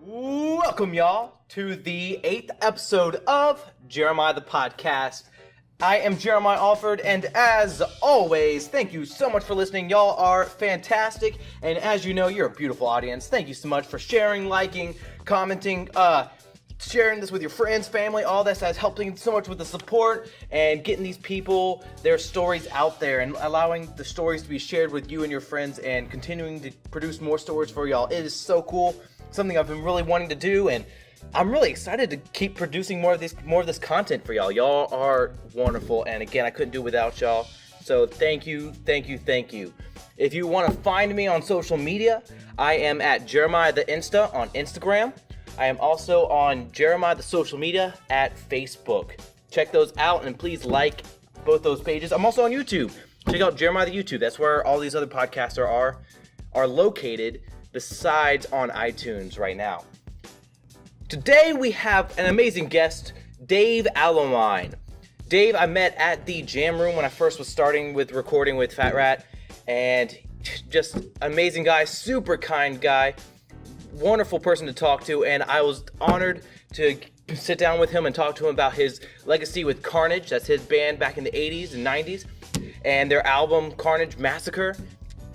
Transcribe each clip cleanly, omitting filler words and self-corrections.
Welcome, y'all, to the 8th episode of Jeremiah the Podcast. I am Jeremiah Alford, and as always, thank you so much for listening. Y'all are fantastic, and as you know, you're a beautiful audience. Thank you so much for sharing, liking, commenting, sharing this with your friends, family, all this has helping so much with the support and getting these people, their stories out there and allowing the stories to be shared with you and your friends and continuing to produce more stories for y'all. It is so cool. Something I've been really wanting to do, and I'm really excited to keep producing more of this content for y'all. Y'all are wonderful, and again, I couldn't do it without y'all. So thank you. If you want to find me on social media, I am at Jeremiah the Insta on Instagram. I am also on Jeremiah the social media at Facebook. Check those out, and please like both those pages. I'm also on YouTube. Check out Jeremiah the YouTube. That's where all these other podcasts are located, besides on iTunes right now. Today we have an amazing guest, Dave Alewine. Dave I met at the Jam Room when I first was starting with recording with Fat Rat, and just amazing guy, super kind guy, wonderful person to talk to, and I was honored to sit down with him and talk to him about his legacy with Carnage. That's his band back in the 80s and 90s, and their album Carnage Massacre.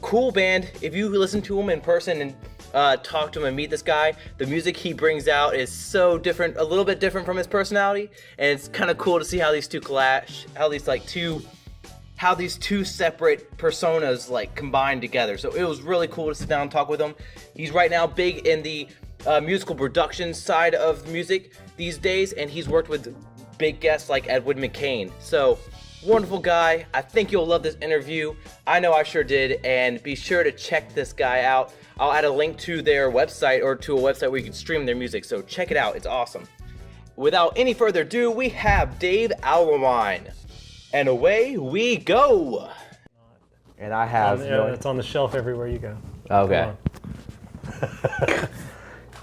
Cool band. If you listen to him in person and talk to him and meet this guy, the music he brings out is so different, a little bit different from his personality, and it's kind of cool to see how these two clash, how these two separate personas like combine together. So it was really cool to sit down and talk with him. He's right now big in the musical production side of music these days, and he's worked with big guests like Edwin McCain. So wonderful guy. I think you'll love this interview. I know I sure did, and be sure to check this guy out. I'll add a link to their website or to a website where you can stream their music, so check it out. It's awesome. Without any further ado, we have Dave Alewine. And away we go. And I have it's on the shelf everywhere you go. Okay.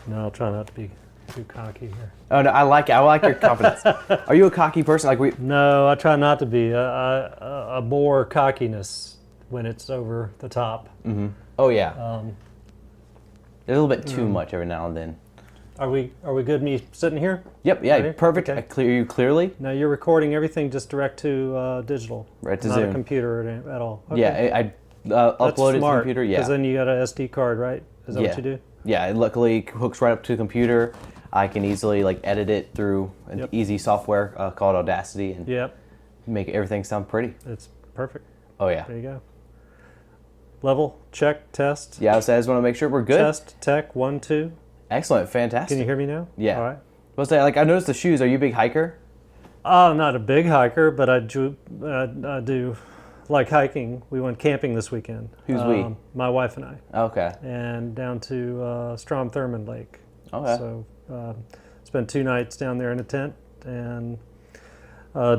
No, I'll try not to be too cocky here. Oh no, I like it. I like your confidence. Are you a cocky person? No, I try not to be. A more cockiness when it's over the top. Mm-hmm. Oh yeah. There's a little bit too much every now and then. Are we good? Me sitting here? Yep. Yeah. Ready? Perfect. Okay. I clear you clearly. Now you're recording everything just direct to digital. Right to not Zoom. a computer at all. Okay. Yeah. I upload it to the computer. Yeah. Because then you got an SD card, right? Is that what you do? Yeah. It luckily hooks right up to the computer. I can easily edit it through an easy software called Audacity and make everything sound pretty. It's perfect. Oh yeah. There you go. Level, check, test. Yeah, I just want to make sure we're good. Test, tech, 1, 2. Excellent, fantastic. Can you hear me now? Yeah. All right. Well, say I noticed the shoes. Are you a big hiker? I'm not a big hiker, but I do like hiking. We went camping this weekend. Who's we? My wife and I. Okay. And down to Strom-Thurmond Lake. Okay. So spent 2 nights down there in a tent and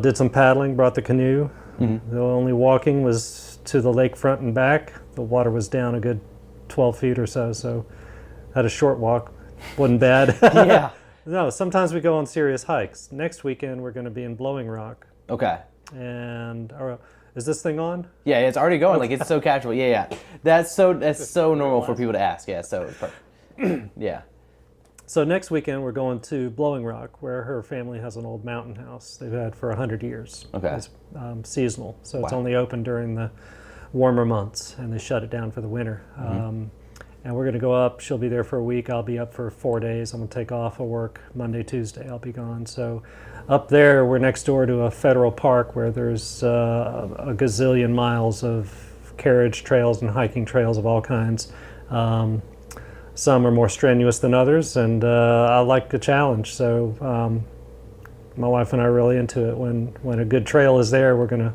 did some paddling, brought the canoe. Mm-hmm. The only walking was to the lakefront and back. The water was down a good 12 feet or so had a short walk. Wasn't bad. Yeah. No, sometimes we go on serious hikes. Next weekend we're going to be in Blowing Rock. Okay. And is this thing on? Yeah, it's already going. Okay. It's so casual. Yeah. That's so normal for people to ask. Yeah, so it's perfect. Yeah. So next weekend we're going to Blowing Rock, where her family has an old mountain house they've had for 100 years. Okay. It's seasonal, so it's only open during the warmer months, and they shut it down for the winter. Mm-hmm. And we're going to go up. She'll be there for a week. I'll be up for 4 days. I'm going to take off of work Monday, Tuesday. I'll be gone. So up there, we're next door to a federal park where there's a gazillion miles of carriage trails and hiking trails of all kinds. Some are more strenuous than others, and I like the challenge. So my wife and I are really into it. When a good trail is there, we're gonna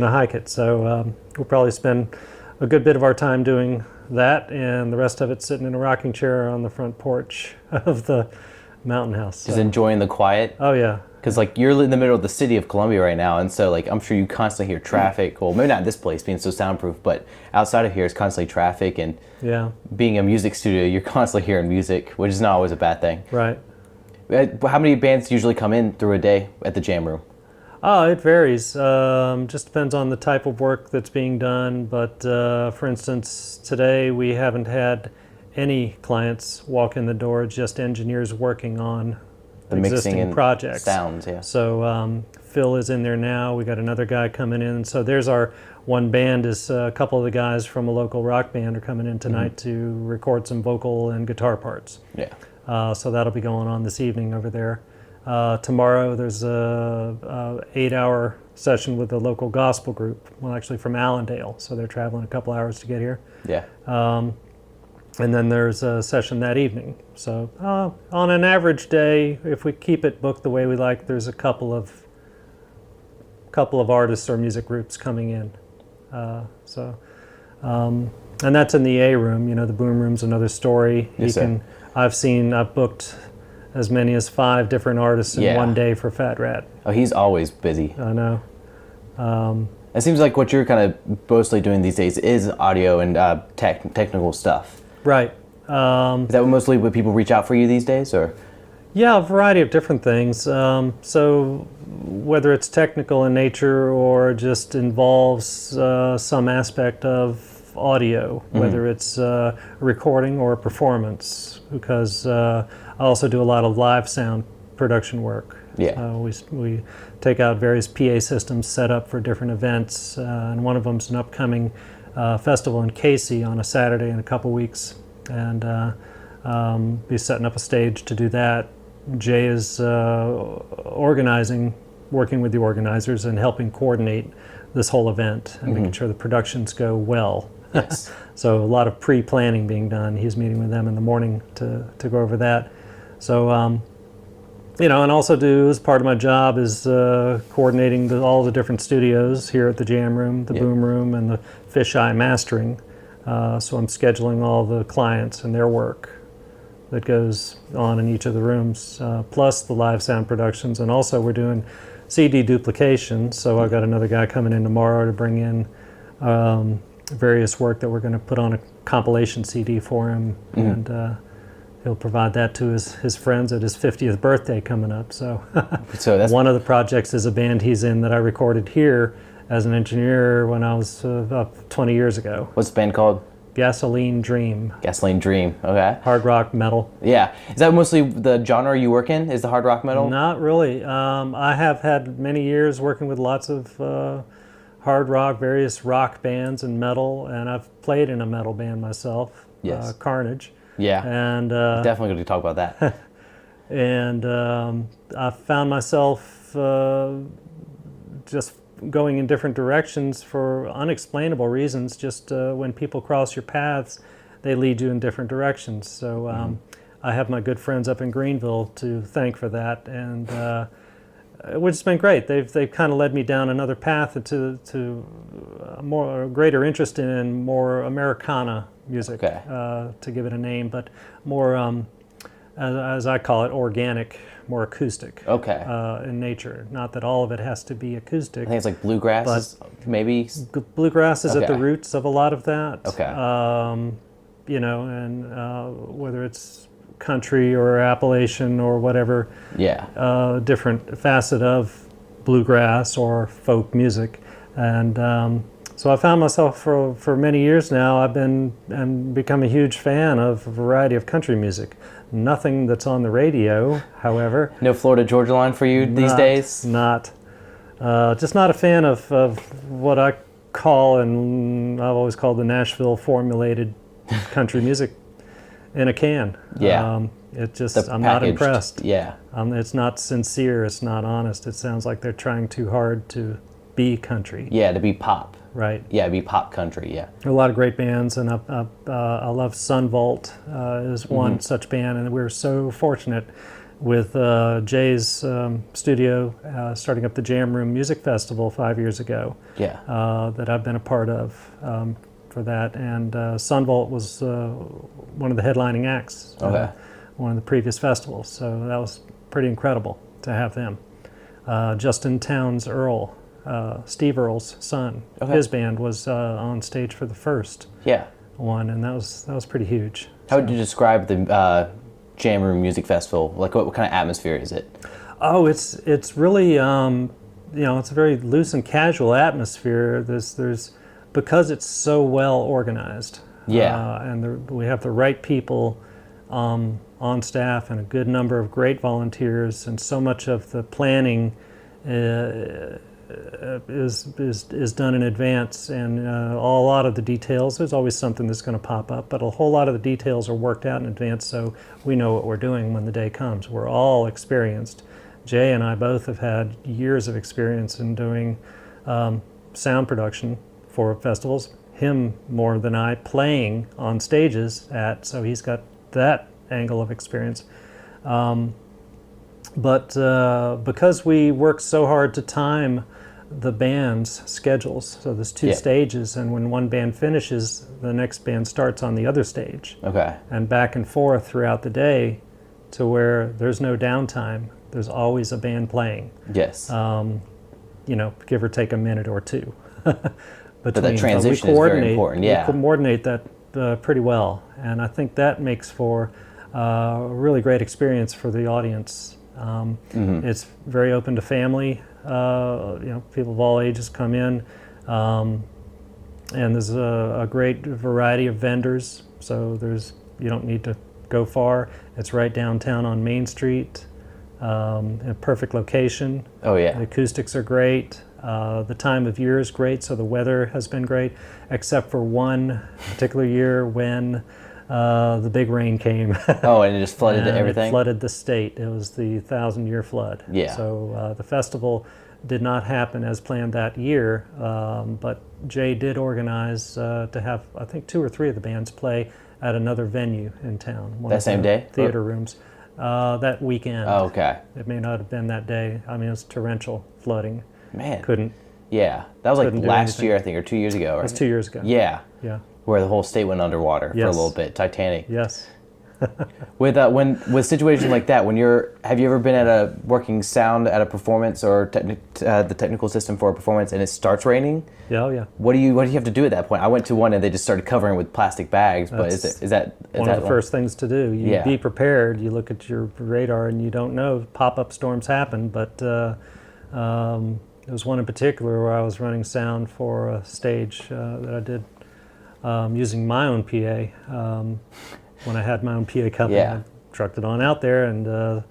hike it. So we'll probably spend a good bit of our time doing that, and the rest of it sitting in a rocking chair on the front porch of the mountain house. Just enjoying the quiet. Oh yeah. Because you're in the middle of the city of Columbia right now, and so I'm sure you constantly hear traffic. Well, maybe not in this place being so soundproof, but outside of here it's constantly traffic, and being a music studio, you're constantly hearing music, which is not always a bad thing. Right. How many bands usually come in through a day at the Jam Room? Oh, it varies. Just depends on the type of work that's being done. But for instance, today we haven't had any clients walk in the door, just engineers working on The existing mixing and projects. sounds, yeah. So Phil is in there now. We got another guy coming in. So there's our one band. Is a couple of the guys from a local rock band are coming in tonight to record some vocal and guitar parts. Yeah. So that'll be going on this evening over there. Tomorrow there's a 8-hour session with a local gospel group. Well, actually from Allendale. So they're traveling a couple hours to get here. Yeah. And then there's a session that evening. So on an average day, if we keep it booked the way we like, there's a couple of artists or music groups coming in. And that's in the A room. You know, the boom room's another story. Yes, I've booked as many as 5 different artists in one day for Fat Rat. Oh, he's always busy. I know. It seems like what you're kind of mostly doing these days is audio and technical stuff. Right. Is that mostly what people reach out for you these days, or? Yeah, a variety of different things. So whether it's technical in nature or just involves some aspect of audio, whether it's a recording or a performance, because I also do a lot of live sound production work. Yeah. We take out various PA systems set up for different events, and one of them's an upcoming festival in Casey on a Saturday in a couple weeks, and be setting up a stage to do that. Jay is organizing, working with the organizers and helping coordinate this whole event and making sure the productions go well. Yes. So a lot of pre-planning being done. He's meeting with them in the morning to go over that. So, and also as part of my job is coordinating all the different studios here at the Jam Room, the Boom Room, and the Fisheye Mastering. So I'm scheduling all the clients and their work that goes on in each of the rooms, plus the live sound productions. And also we're doing CD duplication. So I've got another guy coming in tomorrow to bring in various work that we're going to put on a compilation CD for him. And he'll provide that to his friends at his 50th birthday coming up. So, that's one of the projects is a band he's in that I recorded here as an engineer when I was about 20 years ago. What's the band called? Gasoline Dream. Gasoline Dream, okay. Hard rock metal. Yeah. Is that mostly the genre you work in, is the hard rock metal? Not really. I have had many years working with lots of hard rock, various rock bands and metal, and I've played in a metal band myself, Carnage. Yeah, and definitely going to talk about that. And I found myself just going in different directions for unexplainable reasons. Just when people cross your paths, they lead you in different directions. So I have my good friends up in Greenville to thank for that, and which has been great. They've kind of led me down another path to a greater interest in more Americana music, to give it a name, but more, as I call it, organic, more acoustic in nature. Not that all of it has to be acoustic. I think it's like bluegrass, maybe? Bluegrass is at the roots of a lot of that. Okay. Whether it's country or Appalachian or whatever, different facet of bluegrass or folk music. And so I found myself for many years now, I've been and become a huge fan of a variety of country music. Nothing that's on the radio, however. No Florida Georgia line for you these days? Just not a fan of what I call, and I've always called the Nashville formulated country music in a can. Yeah. I'm not impressed. Yeah. It's not sincere, it's not honest. It sounds like they're trying too hard to be country. Yeah, to be pop. Right. Yeah, be pop country, yeah. A lot of great bands, and I love Sun Vault is one such band, and we're so fortunate with Jay's studio starting up the Jam Room Music Festival 5 years ago. Yeah. That I've been a part of for that, and Sun Vault was one of the headlining acts. One of the previous festivals, so that was pretty incredible to have them. Justin Townes Earl, Steve Earle's son, his band was on stage for the first one, and that was pretty huge. How would you describe the Jam Room Music Festival? Like, what kind of atmosphere is it? Oh, it's really it's a very loose and casual atmosphere. There's because it's so well organized. Yeah. And we have the right people on staff and a good number of great volunteers, and so much of the planning is done in advance, and a lot of the details, there's always something that's going to pop up, but a whole lot of the details are worked out in advance, so we know what we're doing when the day comes. We're all experienced. Jay and I both have had years of experience in doing sound production for festivals. Him more than I, playing on stages so he's got that angle of experience. But because we work so hard to time the band's schedules, so there's two stages, and when one band finishes, the next band starts on the other stage. Okay. And back and forth throughout the day, to where there's no downtime. There's always a band playing. Yes. Give or take a minute or two. But that transition is very important. Yeah. We coordinate that pretty well, and I think that makes for a really great experience for the audience. It's very open to family. People of all ages come in, and there's a great variety of vendors. So you don't need to go far. It's right downtown on Main Street, a perfect location. Oh yeah. The acoustics are great. The time of year is great, so the weather has been great, except for one particular year when the big rain came. Oh, and it just flooded everything? It flooded the state. It was the 1,000-year flood. Yeah. So the festival did not happen as planned that year, but Jay did organize to have, I think, 2 or 3 of the bands play at another venue in town. That same day? Theater rooms. That weekend. Oh, okay. It may not have been that day. I mean, it was torrential flooding. Man. Couldn't. Yeah. That was like last year, I think, or 2 years ago. It was 2 years ago. Yeah. Yeah. Where the whole state went underwater for a little bit. Titanic. Yes. With situations like that, have you ever been at a working sound at a performance or the technical system for a performance and it starts raining? Yeah, oh yeah. What do you have to do at that point? I went to one and they just started covering with plastic bags. But is that one of the first things to do? You be prepared. You look at your radar and you don't know. Pop-up storms happen, but there was one in particular where I was running sound for a stage that I did using my own PA. When I had my own PA company, I trucked it on out there and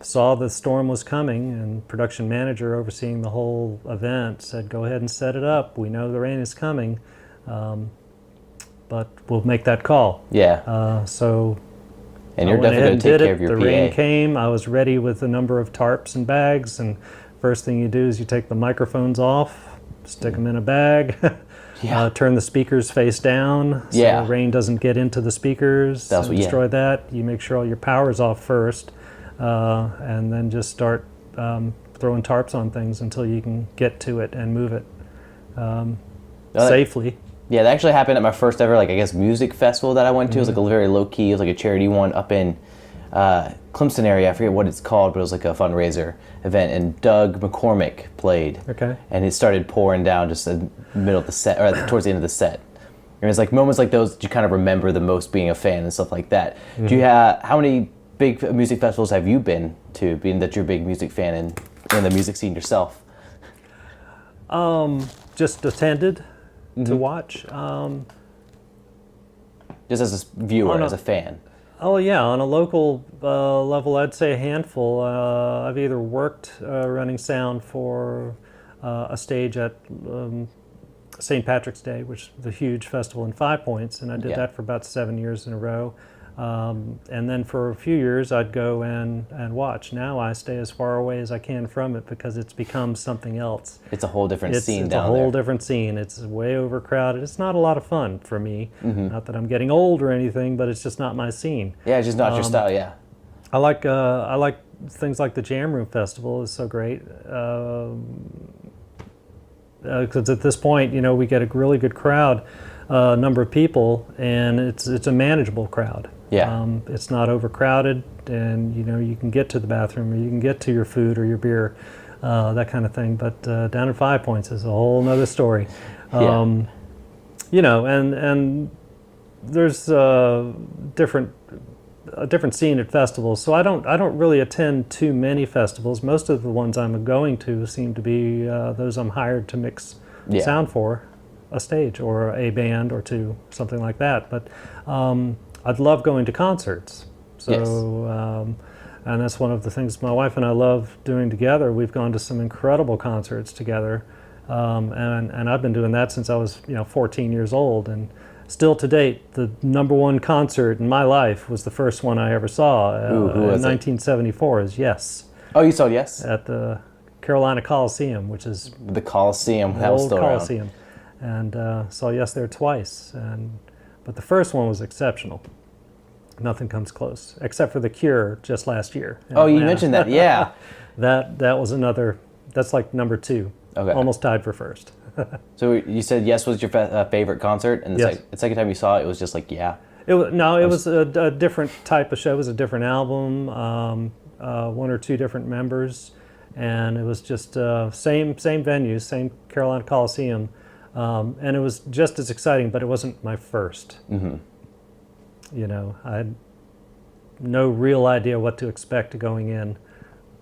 saw the storm was coming, and production manager overseeing the whole event said, "Go ahead and set it up. We know the rain is coming, but we'll make that call." Yeah. And you're definitely going to take care of your PA. The rain came. I was ready with a number of tarps and bags, and first thing you do is you take the microphones off, stick them in a bag. Turn the speakers face down so rain doesn't get into the speakers and destroy that. You make sure all your power's off first, and then just start throwing tarps on things until you can get to it and move it safely. Yeah, that actually happened at my first ever, music festival that I went to. It was a very low key. It was like a charity one up in Clemson area. I forget what it's called, but it was like a fundraiser event, and Doug McCormick played. Okay. And it started pouring down just in the middle of the set, or towards the end of the set. And it's like moments like those that you kind of remember the most, being a fan and stuff like that. Mm-hmm. Do you how many big music festivals have you been to, being that you're a big music fan and in the music scene yourself? Just attended to watch. Just as a viewer, as a fan. Oh yeah, on a local level, I'd say a handful. I've either worked running sound for a stage at St. Patrick's Day, which is the huge festival in 5 Points, and I did that for about 7 years in a row. And then for a few years, I'd go and watch. Now I stay as far away as I can from it because it's become something else. It's a whole different scene down there. It's a whole different scene. It's way overcrowded. It's not a lot of fun for me. Mm-hmm. Not that I'm getting old or anything, but it's just not my scene. Yeah, it's just not your style. Yeah. I like things like the Jam Room Festival is so great. Because at this point, we get a really good crowd, number of people, and it's a manageable crowd. Yeah. It's not overcrowded, and you can get to the bathroom, or you can get to your food or your beer, that kind of thing. But down at 5 Points is a whole nother story. And there's different a different scene at festivals. So I don't really attend too many festivals. Most of the ones I'm going to seem to be those I'm hired to mix sound for a stage or a band or two, something like that. But I'd love going to concerts. So, and that's one of the things my wife and I love doing together. We've gone to some incredible concerts together, and I've been doing that since I was 14 years old. And still to date, the number one concert in my life was the first one I ever saw Who was in 1974. Is Yes. Oh, you saw Yes? At the Carolina Coliseum, which is The Coliseum. That was old still Coliseum, around. and saw Yes there twice. But the first one was exceptional. Nothing comes close, except for The Cure just last year. Oh, you mentioned that, yeah. that was another. That's like number 2. Okay. Almost tied for first. So you said Yes was your favorite concert, and Yes. the second time you saw it, it was just like, yeah. It was a different type of show. It was a different album, 1 or 2 different members, and it was just same venue, same Carolina Coliseum, and it was just as exciting. But it wasn't my first. Mm-hmm. I had no real idea what to expect going in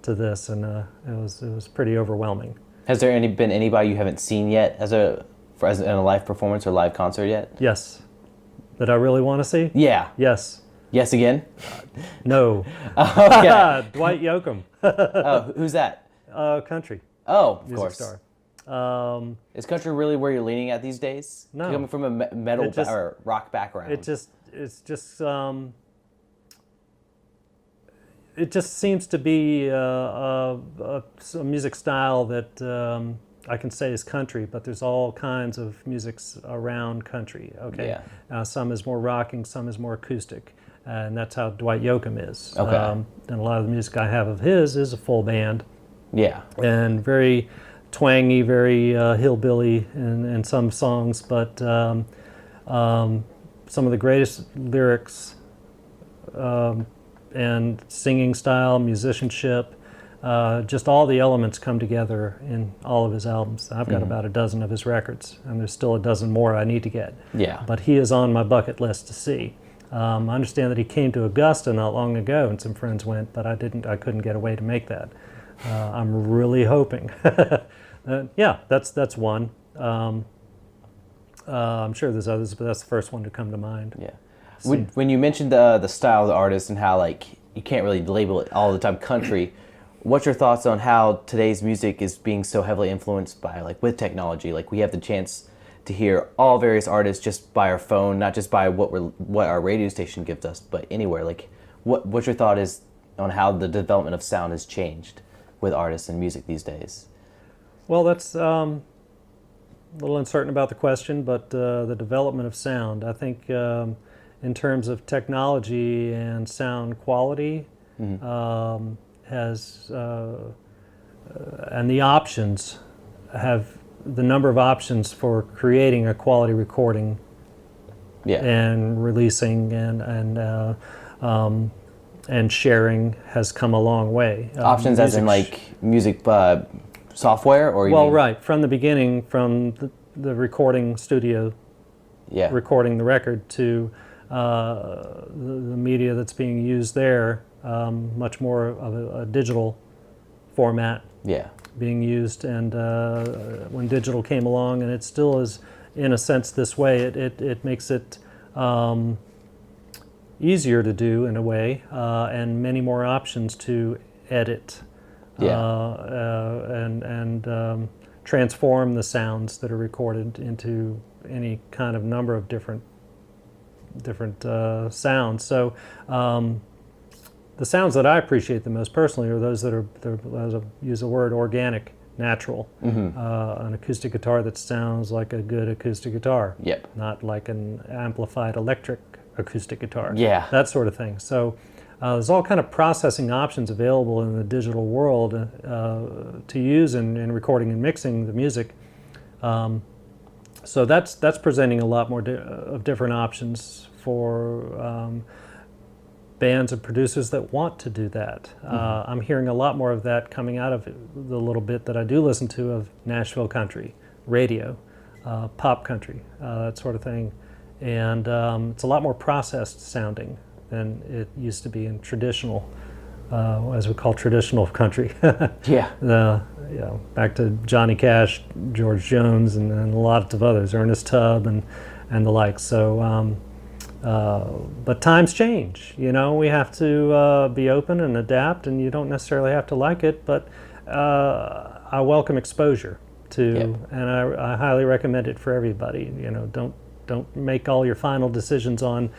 to this, and it was pretty overwhelming. Has there been anybody you haven't seen yet as in a live performance or live concert yet? Yes. That I really want to see? Yeah. Yes. Yes again? No. Okay. Dwight Yoakam. Oh, who's that? Country. Oh, of music course. Star. Is country really where you're leaning at these days? No. Coming from a metal or rock background. It just seems to be a music style that I can say is country, but there's all kinds of musics around country. Okay, yeah. Some is more rocking, some is more acoustic, and that's how Dwight Yoakam is. Okay. And a lot of the music I have of his is a full band. Yeah. And very twangy, very hillbilly in some songs, but some of the greatest lyrics and singing style, musicianship, just all the elements come together in all of his albums. I've got about a dozen of his records, and there's still a dozen more I need to get. Yeah. But he is on my bucket list to see. I understand that he came to Augusta not long ago, and some friends went, but I couldn't get away to make that. I'm really hoping. Yeah, that's one. I'm sure there's others, but that's the first one to come to mind. Yeah. When you mentioned the style of the artist and how you can't really label it all the time country, what's your thoughts on how today's music is being so heavily influenced by with technology? We have the chance to hear all various artists just by our phone, not just by what our radio station gives us, but anywhere. What's your thought is on how the development of sound has changed with artists and music these days? Well, that's a little uncertain about the question, but the development of sound, I think in terms of technology and sound quality, has and the options the number of options for creating a quality recording and releasing and sharing has come a long way. Options as in music software, or right from the beginning, from the recording studio, recording the record to the media that's being used there, much more of a digital format being used. And when digital came along, and it still is in a sense this way, it makes it easier to do in a way, and many more options to edit and transform the sounds that are recorded into any kind of number of different sounds. So the sounds that I appreciate the most personally are those that are, as I use the word, organic, natural. An acoustic guitar that sounds like a good acoustic guitar, not like an amplified electric acoustic guitar, that sort of thing. So there's all kind of processing options available in the digital world to use in recording and mixing the music. So that's presenting a lot more of different options for bands and producers that want to do that. I'm hearing a lot more of that coming out of the little bit that I do listen to of Nashville country, radio, pop country, that sort of thing. And it's a lot more processed sounding than it used to be in traditional, as we call traditional country. Back to Johnny Cash, George Jones, and a lot of others, Ernest Tubb, and the like. So, but times change. We have to be open and adapt, and you don't necessarily have to like it. But I welcome exposure to, and I highly recommend it for everybody. Don't make all your final decisions on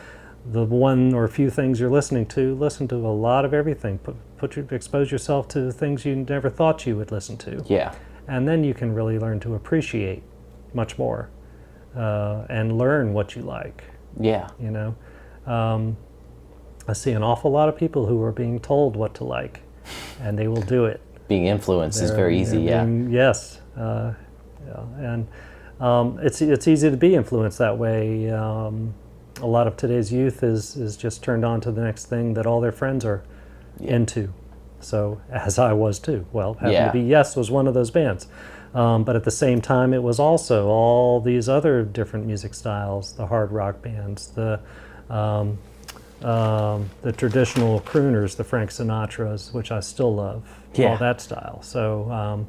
the one or few things you're listening to. Listen to a lot of everything. Expose yourself to things you never thought you would listen to. Yeah. And then you can really learn to appreciate much more and learn what you like. Yeah. I see an awful lot of people who are being told what to like, and they will do it. Being influenced is very easy. Yes. And it's easy to be influenced that way. A lot of today's youth is just turned on to the next thing that all their friends are into. So, as I was too. Well, happened to be Yes was one of those bands. But at the same time, it was also all these other different music styles, the hard rock bands, the traditional crooners, the Frank Sinatras, which I still love, all that style. So,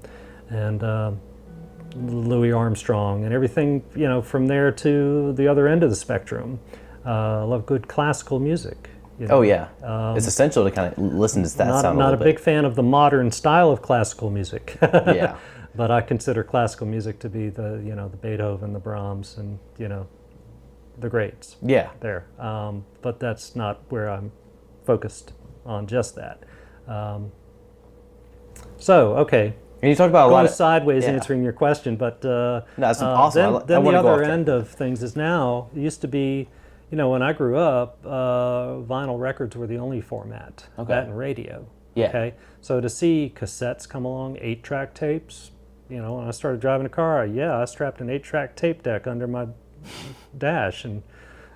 Louis Armstrong and everything, from there to the other end of the spectrum. I love good classical music. It's essential to kind of listen to that sound. Not a big fan of the modern style of classical music. Yeah. But I consider classical music to be the Beethoven, the Brahms, and the greats. Yeah. There. But that's not where I'm focused on. Just that. Okay. And you talked about a lot of sideways answering your question, but that's awesome. Then the other end of things is now. It used to be, when I grew up, vinyl records were the only format. Okay. That and radio. Yeah. Okay. So to see cassettes come along, 8-track tapes, when I started driving a car, I strapped an 8-track tape deck under my dash, and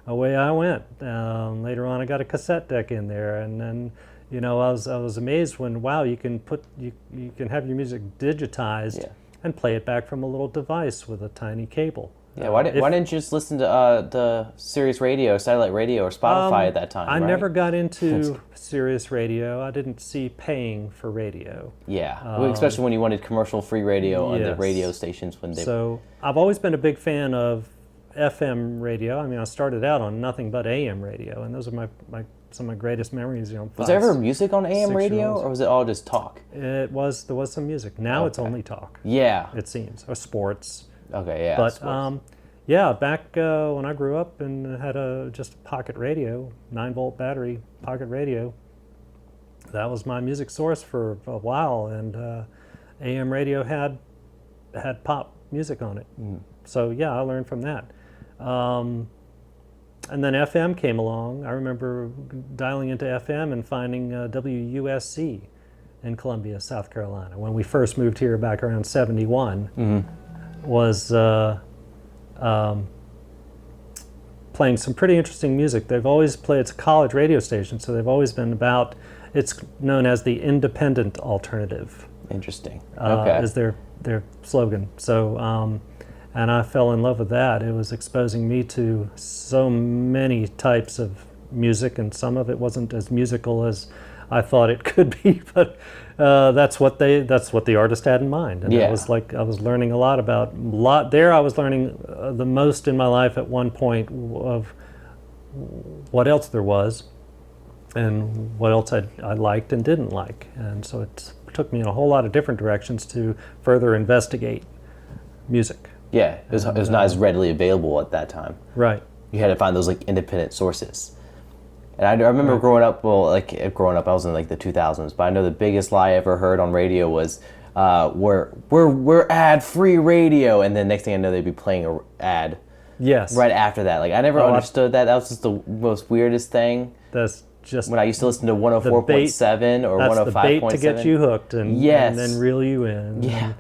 away I went. Later on, I got a cassette deck in there, and then. I was amazed when you can you can have your music digitized and play it back from a little device with a tiny cable. Yeah, why didn't you just listen to the Sirius radio, satellite radio, or Spotify at that time? I never got into Sirius radio. I didn't see paying for radio. Yeah, especially when you wanted commercial-free radio on the radio stations when they. So I've always been a big fan of FM radio. I mean, I started out on nothing but AM radio, and those are some of my greatest memories. Was there ever music on AM radio, or was it all just talk? There was some music. Now it's only talk. Yeah, it seems, or sports. Okay, yeah. But back when I grew up and had just a pocket radio, 9-volt battery pocket radio. That was my music source for a while, and AM radio had pop music on it. So I learned from that. And then FM came along. I remember dialing into FM and finding WUSC in Columbia, South Carolina. When we first moved here back around 71, was playing some pretty interesting music. They've always played, it's a college radio station, so they've always been it's known as the independent alternative. Interesting. Is their slogan. So, and I fell in love with that. It was exposing me to so many types of music, and some of it wasn't as musical as I thought it could be. But that's what the artist had in mind. And it was like I was learning a lot there. I was learning the most in my life at one point of what else there was, and what else I liked and didn't like. And so it took me in a whole lot of different directions to further investigate music. Yeah, it was not as readily available at that time. Right. You had to find those independent sources. And I remember growing up, I was in the 2000s, but I know the biggest lie I ever heard on radio was, we're ad-free radio, and then next thing I know they'd be playing an ad. Yes. Right after that. I never understood that. That was just the most weirdest thing. That's just when I used to listen to 104.7 or 105.7. That's the bait to get you hooked and then reel you in. Yeah.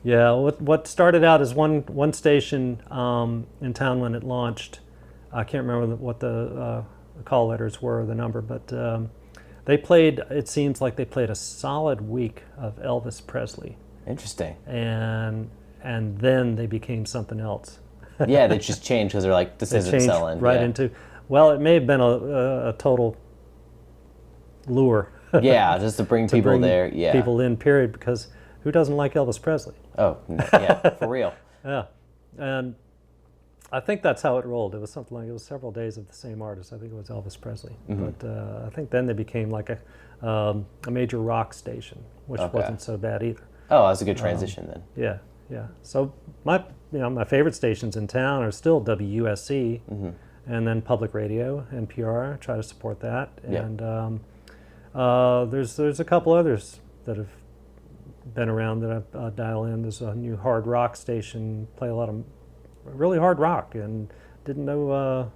Yeah, what started out as one station in town when it launched, I can't remember what the call letters were, the number, but it seems like they played a solid week of Elvis Presley. Interesting. And then they became something else. Yeah, they just changed because they're like, this isn't selling. Right into, Well, it may have been a total lure. Yeah, just to bring people there. Yeah. People in, period, because who doesn't like Elvis Presley? Oh, yeah, for real. Yeah. And I think that's how it rolled. It was something like, it was several days of the same artist. I think it was Elvis Presley. But I think then they became like a major rock station, which wasn't so bad either. Oh, that's a good transition then. Yeah, yeah. So my favorite stations in town are still WUSC, and then public radio, NPR. I try to support that, and there's a couple others that have been around that I dial in. There's a new hard rock station, play a lot of really hard rock, and didn't know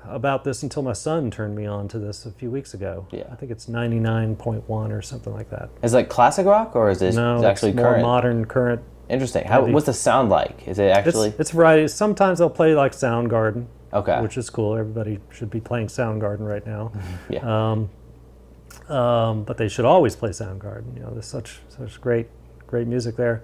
about this until my son turned me on to this a few weeks ago. Yeah. I think it's 99.1 or something like that. Is it like classic rock, or is it actually it's more current? modern, current. Interesting. What's the sound like? Is it actually? It's variety. Sometimes they'll play like Soundgarden. Okay. Which is cool. Everybody should be playing Soundgarden right now. Yeah. But they should always play Soundgarden. You know, there's such great music there.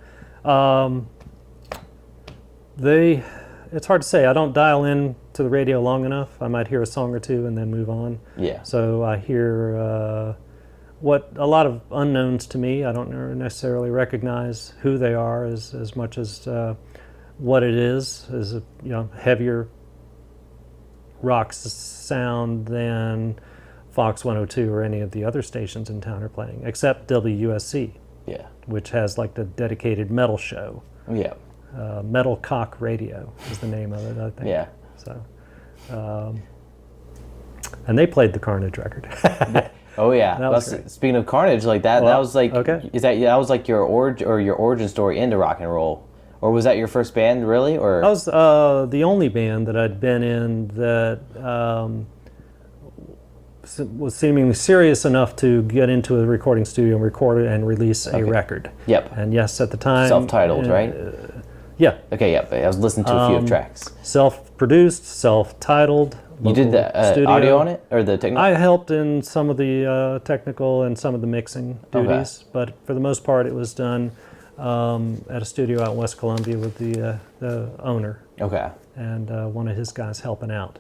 It's hard to say. I don't dial in to the radio long enough. I might hear a song or two and then move on. Yeah. So I hear what a lot of unknowns to me. I don't necessarily recognize who they are as much as what it is a heavier rock sound than Fox 102 or any of the other stations in town are playing, except WUSC. Yeah. Which has like the dedicated metal show. Yeah. Metal Cock Radio is the name of it, I think. Yeah. So, and they played the Carnage record. Oh yeah. Speaking of Carnage, like that was like, okay. That was like your origin story into rock and roll, or was that your first band really? Or that was the only band that I'd been in that was seemingly serious enough to get into a recording studio and record it and release a record. Yep. And yes, at the time, self-titled, right? Yeah. Okay, yeah. I was listening to a few of tracks. Self-produced, self-titled. You did the audio on it, or the technical? I helped in some of the technical and some of the mixing duties, but for the most part, it was done at a studio out in West Columbia with the owner. Okay. And one of his guys helping out.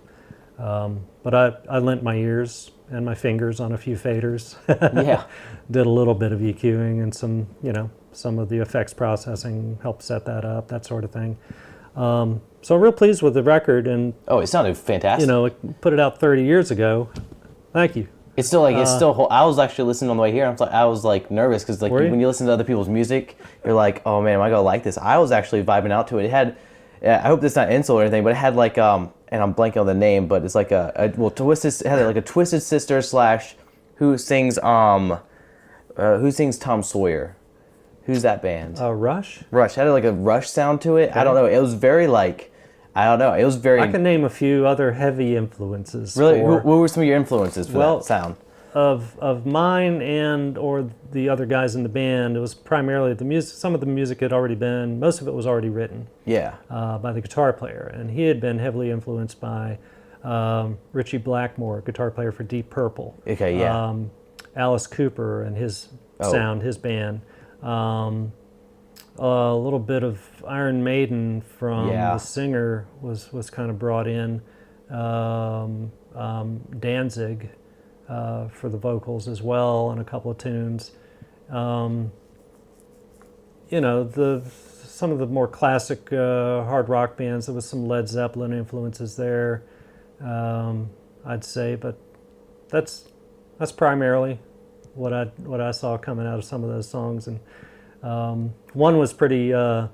But I lent my ears and my fingers on a few faders. Yeah. Did a little bit of EQing and some of the effects processing, helped set that up, that sort of thing. So I'm real pleased with the record, and it sounded fantastic. Put it out 30 years ago. Thank you. It's still like I was actually listening on the way here. I was like nervous because when you listen to other people's music, you're like, oh man, am I gonna like this? I was actually vibing out to it. It had, I hope this is not insult or anything, but it had like and I'm blanking on the name, but it's like it had like a Twisted Sister / who sings Tom Sawyer. Who's that band? Rush? Rush. It had like a Rush sound to it. Okay. I don't know. It was very like, I don't know. It was very... I can name a few other heavy influences. Really? What were some of your influences for that sound? Of mine and or the other guys in the band, it was primarily the music. Some of the music had already been, most of it was already written. Yeah. By the guitar player. And he had been heavily influenced by Richie Blackmore, guitar player for Deep Purple. Okay, yeah. Alice Cooper and his sound, his band. A little bit of Iron Maiden from the singer was kind of brought in. Danzig for the vocals as well, and a couple of tunes. Some of the more classic hard rock bands. There was some Led Zeppelin influences there, I'd say, but that's primarily what I saw coming out of some of those songs. And one was pretty much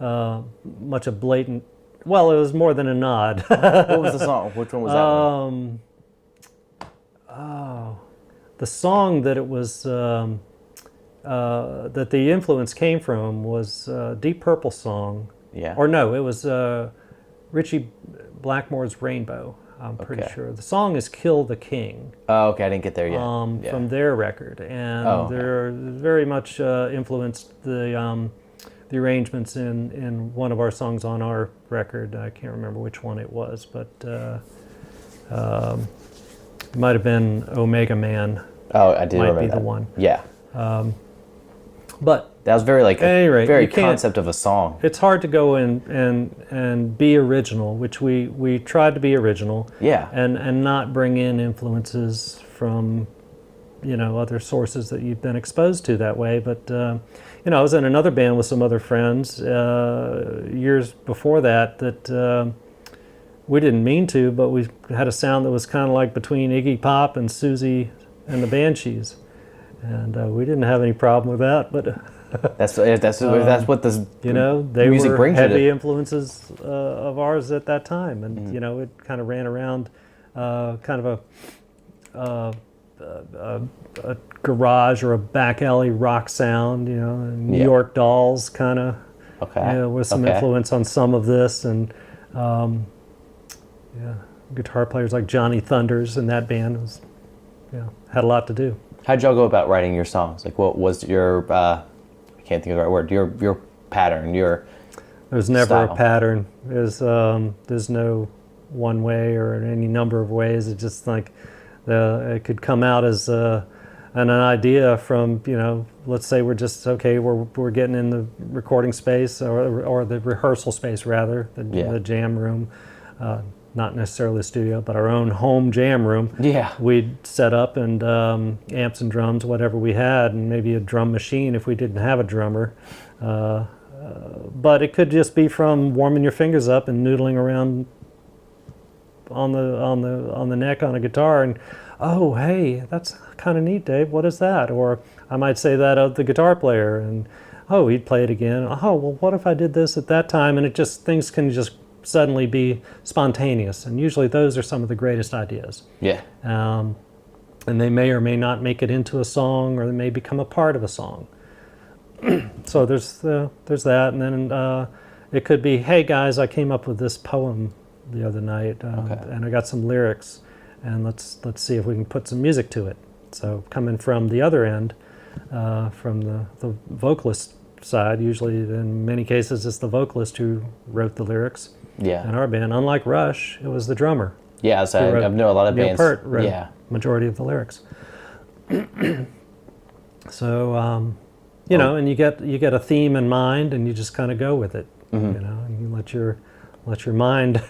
a blatant. Well, it was more than a nod. What was the song? Which one was that one? The song that it was that the influence came from was Deep Purple song. Yeah. Or no, it was Richie Blackmore's Rainbow. I'm pretty sure. The song is Kill the King. Oh, okay. I didn't get there yet. From their record. And they're very much influenced the arrangements in one of our songs on our record. I can't remember which one it was, but it might have been Omega Man. Oh, I did remember Might be that. the one. Yeah. But that was very like very you can't- concept of a song. It's hard to go in and be original, which we tried to be original. Yeah. And not bring in influences from, other sources that you've been exposed to that way. But, I was in another band with some other friends years before that we didn't mean to, but we had a sound that was kind of like between Iggy Pop and Susie and the Banshees. And we didn't have any problem with that, but that's what this they music were brings heavy you to. influences of ours at that time, and it kind of ran around kind of a garage or a back alley rock sound, and New York Dolls kind of, with some influence on some of this, and guitar players like Johnny Thunders in that band was, had a lot to do. How'd y'all go about writing your songs? Like, what was your I can't think of the right word. Your pattern. There's never style. a pattern. There's no one way or any number of ways. It's just like it could come out as an idea from let's say we're just we're getting in the recording space or the rehearsal space rather, the jam room. Not necessarily a studio, but our own home jam room. Yeah. We'd set up and amps and drums, whatever we had, and maybe a drum machine if we didn't have a drummer. But it could just be from warming your fingers up and noodling around on the neck on a guitar, and oh hey, that's kind of neat, Dave. What is that? Or I might say that of the guitar player, and oh, he'd play it again. Oh well, what if I did this at that time? And things can just suddenly be spontaneous, and usually those are some of the greatest ideas. Yeah. And they may or may not make it into a song, or they may become a part of a song. So there's that, and then it could be, hey guys, I came up with this poem the other night, and I got some lyrics, and let's see if we can put some music to it. So coming from the other end, from the vocalist side, usually in many cases it's the vocalist who wrote the lyrics. Yeah. In our band, unlike Rush, it was the drummer. Yeah, so I know a lot of Neil bands. Peart wrote majority of the lyrics. So, and you get a theme in mind, and you just kind of go with it. And you let your mind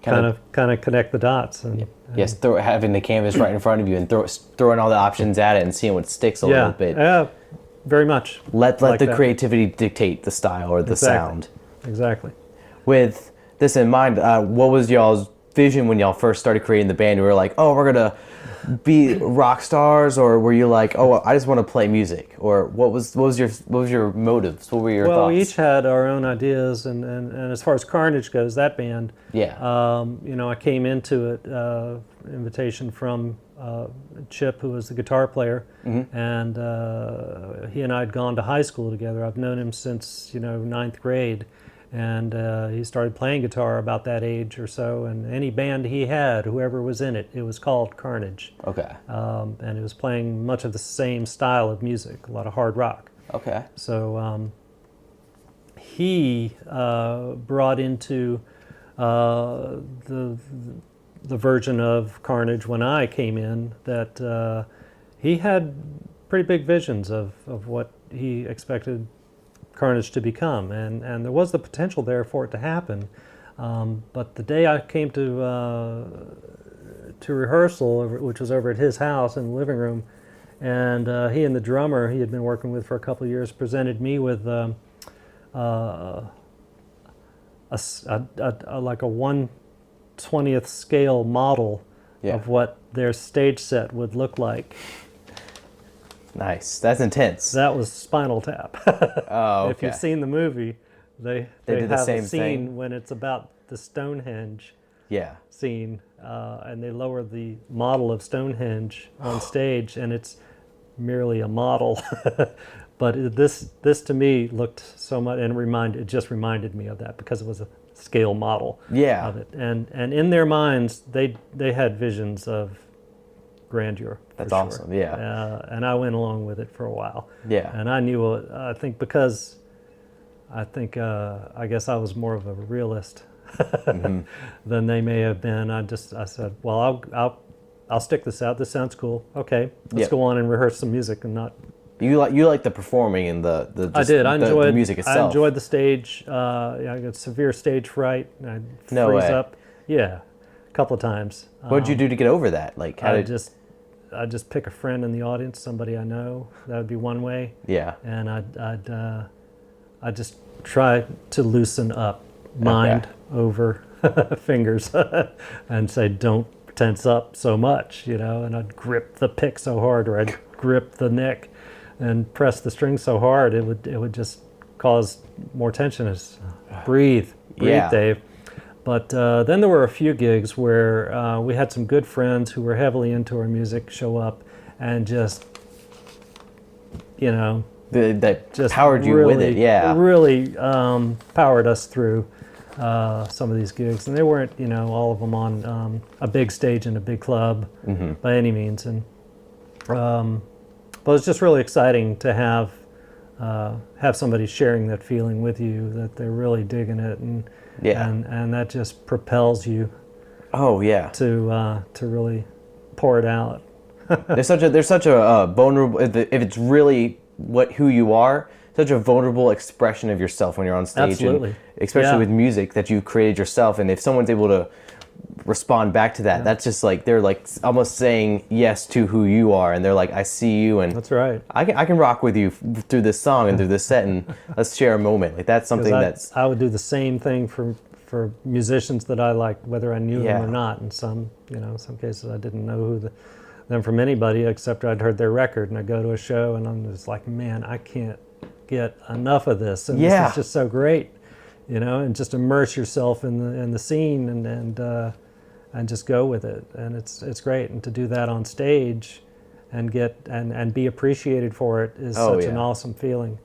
kind of connect the dots. And yes, having the canvas right in front of you and throwing all the options at it and seeing what sticks a little bit. Yeah, very much. Let the creativity dictate the style or the sound. Exactly. With this in mind, what was y'all's vision when y'all first started creating the band? You were like, oh, we're gonna be rock stars, or were you like, oh, I just want to play music? Or what was your motives? What were your thoughts? Well, we each had our own ideas, and as far as Carnage goes, that band, I came into it invitation from Chip, who was the guitar player, and he and I had gone to high school together. I've known him since ninth grade. And he started playing guitar about that age or so, and any band he had, whoever was in it, it was called Carnage. Okay. And it was playing much of the same style of music, a lot of hard rock. Okay. So he brought into the version of Carnage when I came in that he had pretty big visions of what he expected Carnage to become, and there was the potential there for it to happen, but the day I came to rehearsal, which was over at his house in the living room, and he and the drummer he had been working with for a couple of years presented me with like a 1/20th scale model of what their stage set would look like. Nice. That's intense. That was Spinal Tap. Oh, okay. If you've seen the movie, they did have the same a scene thing when it's about the Stonehenge Yeah. scene, and they lower the model of Stonehenge on stage, and it's merely a model. But this to me looked so much, and it just reminded me of that because it was a scale model of it. And in their minds, they had visions of grandeur. That's awesome. Yeah. And I went along with it for a while. Yeah. And I knew, I guess I was more of a realist than they may have been. I said, well, I'll stick this out. This sounds cool. Okay, let's go on and rehearse some music and not You like the performing and the I did. I enjoyed the music itself. I enjoyed the stage. I got severe stage fright. I'd No freeze way. up. Yeah, a couple of times. What did you do to get over that? Like, how did I'd just pick a friend in the audience, somebody I know. That would be one way. Yeah. And I'd just try to loosen up mind over fingers and say, don't tense up so much, you know. And I'd grip the pick so hard, or I'd grip the neck and press the string so hard, it would just cause more tension. It's breathe, Yeah. Dave. But then there were a few gigs where we had some good friends who were heavily into our music show up and just, you know, that just powered you really, with it? Yeah. really powered us through some of these gigs. And they weren't, you know, all of them on a big stage in a big club by any means. And but it's just really exciting to have somebody sharing that feeling with you, that they're really digging it, and that just propels you. Oh yeah. To really pour it out. there's such a vulnerable, if it's really who you are, such a vulnerable expression of yourself when you're on stage. Absolutely. And especially with music that you created yourself, and if someone's able to respond back to that, that's just like they're like almost saying yes to who you are, and they're like, I see you, and that's right. I can rock with you through this song and through this set, and let's share a moment. Like that's something I would do the same thing for musicians that I liked, whether I knew them or not. In some cases I didn't know them from anybody except I'd heard their record, and I go to a show and I'm just like, man, I can't get enough of this, and this is just so great, you know, and just immerse yourself in the scene and just go with it, and it's great. And to do that on stage and get and be appreciated for it is such an awesome feeling.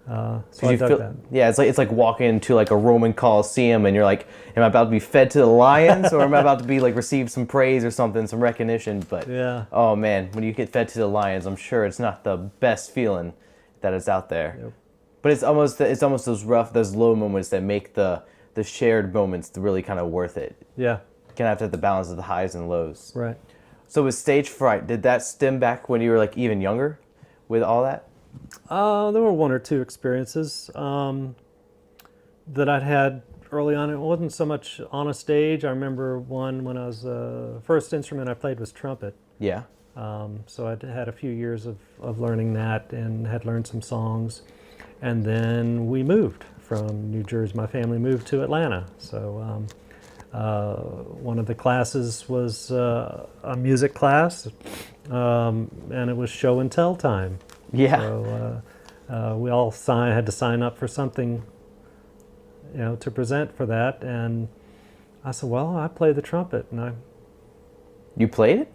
So I dug that. Yeah, it's like walking into like a Roman Coliseum and you're like, am I about to be fed to the lions, or am I about to be like receive some praise or something, some recognition? But oh man, when you get fed to the lions, I'm sure it's not the best feeling that is out there. Yep. But it's almost those low moments that make the shared moments really kind of worth it. Yeah. You kind of have the balance of the highs and lows. Right. So with stage fright, did that stem back when you were like even younger with all that? There were one or two experiences that I'd had early on. It wasn't so much on a stage. I remember one when I was first instrument I played was trumpet. Yeah. So I had a few years of learning that and had learned some songs. And then we moved from New Jersey. My family moved to Atlanta. So one of the classes was a music class, and it was show and tell time. Yeah. So we all had to sign up for something, you know, to present for that. And I said, well, I play the trumpet. And You played it?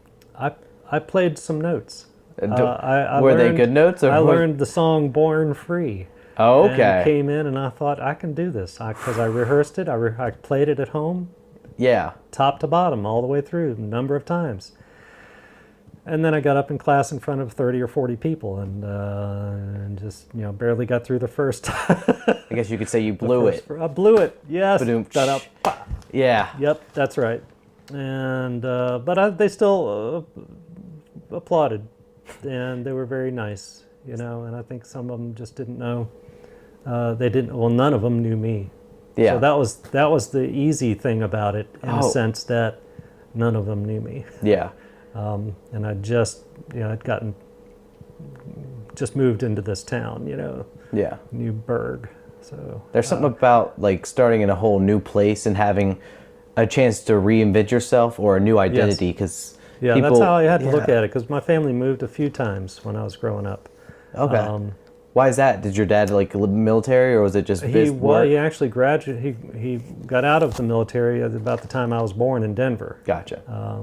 I played some notes. Were they good notes? Or I learned the song Born Free. Oh, okay. And came in and I thought, I can do this. Because I rehearsed it. I played it at home. Yeah. Top to bottom, all the way through, a number of times. And then I got up in class in front of 30 or 40 people and just, you know, barely got through the first. I guess you could say you blew it. I blew it, yes. Yeah. Yep, that's right. And but they still applauded, and they were very nice, you know. And I think some of them just didn't know. None of them knew me. Yeah. So that was the easy thing about it, in the sense that none of them knew me. Yeah. And I just, you know, I'd moved into this town, you know. Yeah. New burg. So there's something about like starting in a whole new place and having a chance to reinvent yourself or a new identity, because that's how I had to look at it, because my family moved a few times when I was growing up. Okay. Why is that? Did your dad like military, or was it just business? Well, he actually graduated. He got out of the military at about the time I was born in Denver. Gotcha.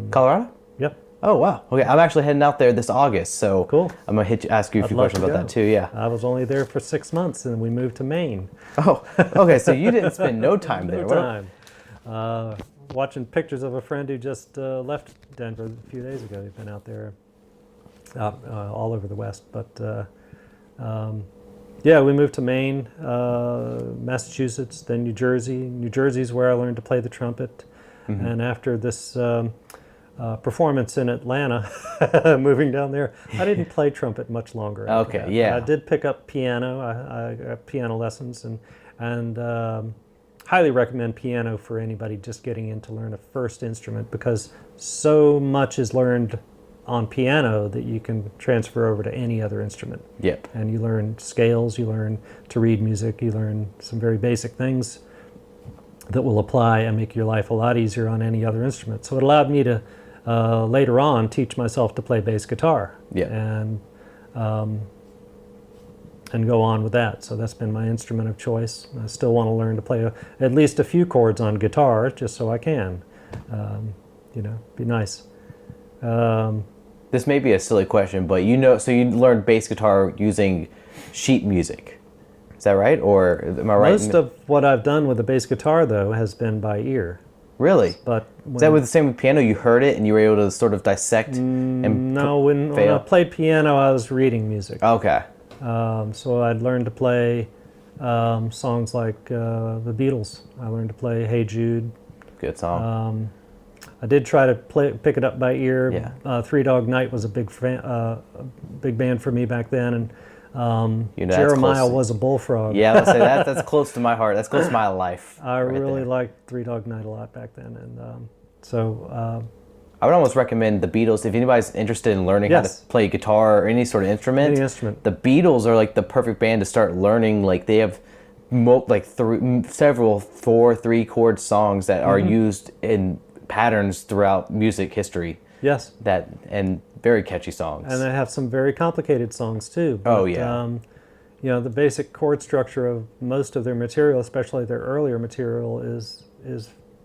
Colorado? Yep. Oh wow. Okay, I'm actually heading out there this August, so cool. I'm gonna ask you a few questions about that too. Yeah. I was only there for 6 months, and we moved to Maine. Oh, okay. So you didn't spend no time there. No time. Watching pictures of a friend who just left Denver a few days ago. He'd been out there, all over the West, but. We moved to Maine, Massachusetts, then New Jersey. New Jersey is where I learned to play the trumpet. Mm-hmm. And after this performance in Atlanta, moving down there, I didn't play trumpet much longer. Okay, that. yeah. I did pick up piano. I got piano lessons, and highly recommend piano for anybody just getting in to learn a first instrument, because so much is learned on piano that you can transfer over to any other instrument. Yep. And you learn scales, you learn to read music, you learn some very basic things that will apply and make your life a lot easier on any other instrument. So it allowed me to later on teach myself to play bass guitar. Yeah. And go on with that. So that's been my instrument of choice. I still want to learn to play at least a few chords on guitar, just so I can. Be nice. This may be a silly question, but so you learned bass guitar using sheet music. Is that right? Or am I right? Most of what I've done with the bass guitar, though, has been by ear. Really? But Is that with the same with piano? You heard it and you were able to sort of dissect and No, when I played piano, I was reading music. Okay. So I'd learned to play songs like the Beatles. I learned to play Hey Jude. Good song. I did try to pick it up by ear. Yeah. Three Dog Night was a big band for me back then, and Jeremiah was a bullfrog. Yeah, let's say that's close to my heart. That's close to my life. I really liked Three Dog Night a lot back then, and I would almost recommend the Beatles if anybody's interested in learning how to play guitar or any sort of instrument. Any instrument. The Beatles are like the perfect band to start learning. Like they have several 4-3 chord songs that are used in patterns throughout music history. Yes. And very catchy songs. And they have some very complicated songs too. But, the basic chord structure of most of their material, especially their earlier material, is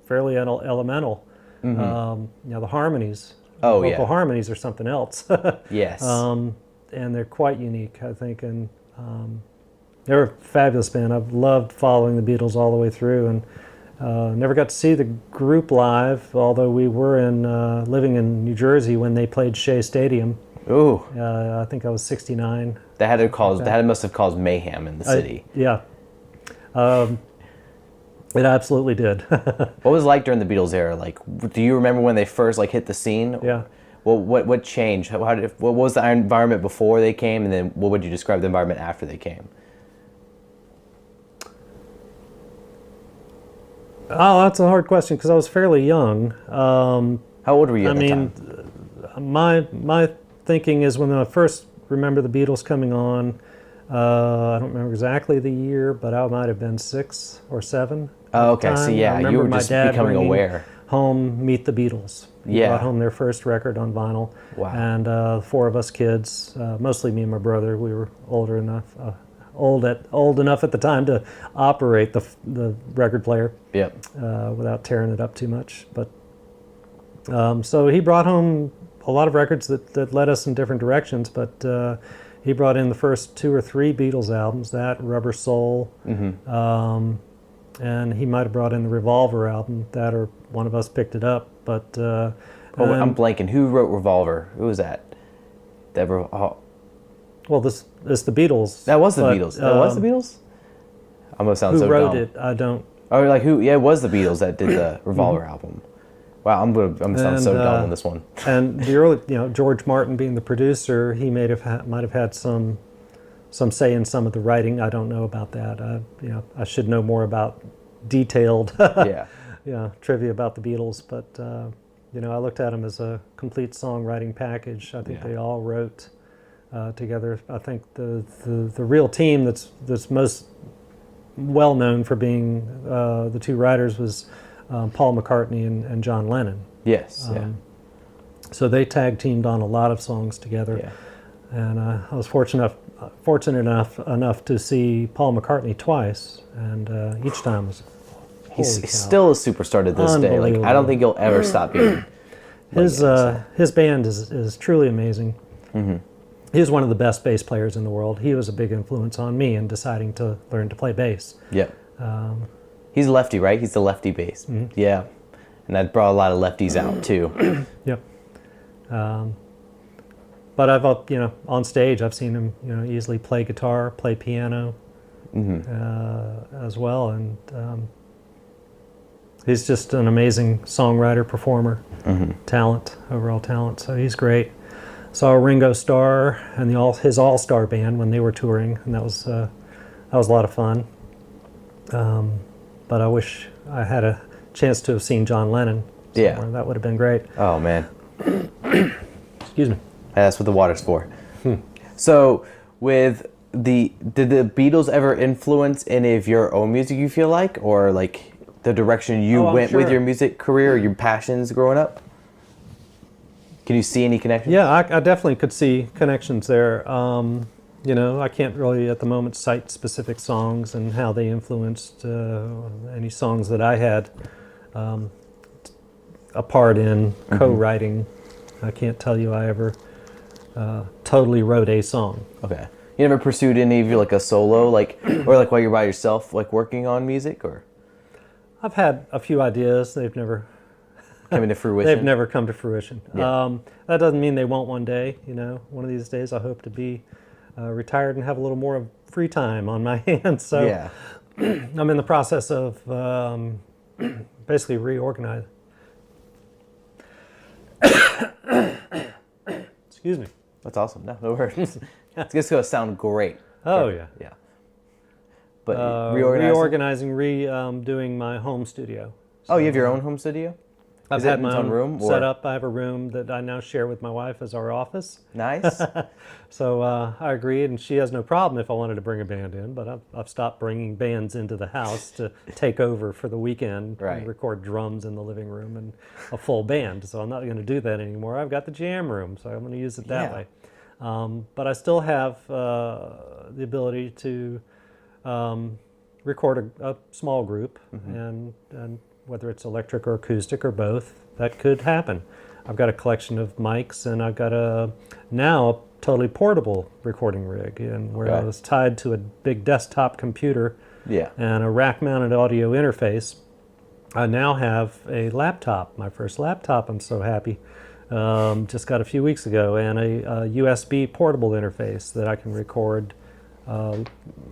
fairly elemental. Mm-hmm. The harmonies. Vocal harmonies are something else. Yes. And they're quite unique, I think. And they're a fabulous band. I've loved following the Beatles all the way through, and never got to see the group live, although we were living in New Jersey when they played Shea Stadium. Ooh. I think I was 69. That must have caused mayhem in the city. It absolutely did. What was it like during the Beatles era? Like, do you remember when they first hit the scene? Yeah. Well, what changed? What was the environment before they came, and then what would you describe the environment after they came? Oh, that's a hard question because I was fairly young. How old were you at that time? My thinking is when I first remember the Beatles coming on, I don't remember exactly the year, but I might have been 6 or 7. Oh, okay. So yeah, you were just becoming aware. Home, Meet the Beatles. He brought home their first record on vinyl. Wow. And 4 of us kids, mostly me and my brother, we were old enough at the time to operate the record player. Yep. Without tearing it up too much. But so he brought home a lot of records that led us in different directions. But he brought in the first 2 or 3 Beatles albums, that Rubber Soul, and he might have brought in the Revolver album, that or one of us picked it up. But I'm blanking. Who wrote Revolver? Who was that? Well, this is the Beatles. That was the Beatles. That was the Beatles? I'm gonna sound so dumb. Who wrote it? I don't. Oh, like who? Yeah, it was the Beatles that did the Revolver album. Wow, I'm gonna sound so dumb on this one. And the early, George Martin being the producer, he might have had some say in some of the writing. I don't know about that. I should know more about detailed trivia about the Beatles. But I looked at them as a complete songwriting package. I think they all wrote together. I think the real team that's most well known for being the 2 writers was Paul McCartney and John Lennon. Yes. So they tag teamed on a lot of songs together. Yeah. And I was fortunate enough to see Paul McCartney twice, and each time was. He's still a superstar to this day. Like I don't think he'll ever stop being. His band is truly amazing. Mm-hmm. He was one of the best bass players in the world. He was a big influence on me in deciding to learn to play bass. Yeah. He's a lefty, right? He's the lefty bass. Mm-hmm. Yeah. And that brought a lot of lefties out too. Yep. But I've on stage I've seen him easily play guitar, play piano, as well, and He's just an amazing songwriter, performer, talent, overall talent. So he's great. Saw Ringo Starr and his all-star band when they were touring, and that was a lot of fun. But I wish I had a chance to have seen John Lennon somewhere. Yeah. That would have been great. Oh, man. Excuse me. That's what the water's for. So, did the Beatles ever influence any of your own music, you feel like? Or, like, the direction you went with your music career, or your passions growing up? Can you see any connections? Yeah, I definitely could see connections there. I can't really at the moment cite specific songs and how they influenced any songs that I had a part in co-writing. I can't tell you I ever totally wrote a song. Okay. You never pursued any of your, like, a solo, like, or like while you're by yourself, like working on music, or? I've had a few ideas. They've never come into fruition. They've never come to fruition. Yeah. That doesn't mean they won't one day. One of these days I hope to be retired and have a little more free time on my hands. So yeah. I'm in the process of basically reorganizing. Excuse me. That's awesome. No worries. It's just gonna sound great. Oh yeah. Yeah. But doing my home studio. So, you have your own home studio? I've had my own room set up. I have a room that I now share with my wife as our office. Nice. So I agreed, and she has no problem if I wanted to bring a band in, but I've stopped bringing bands into the house to take over for the weekend and record drums in the living room and a full band. So I'm not going to do that anymore. I've got the jam room, so I'm going to use it that way. But I still have the ability to record a small group, and whether it's electric or acoustic or both, that could happen. I've got a collection of mics, and I've got now a totally portable recording rig, and where I was tied to a big desktop computer and a rack-mounted audio interface. I now have a laptop, my first laptop. I'm so happy. Just got a few weeks ago, and a USB portable interface that I can record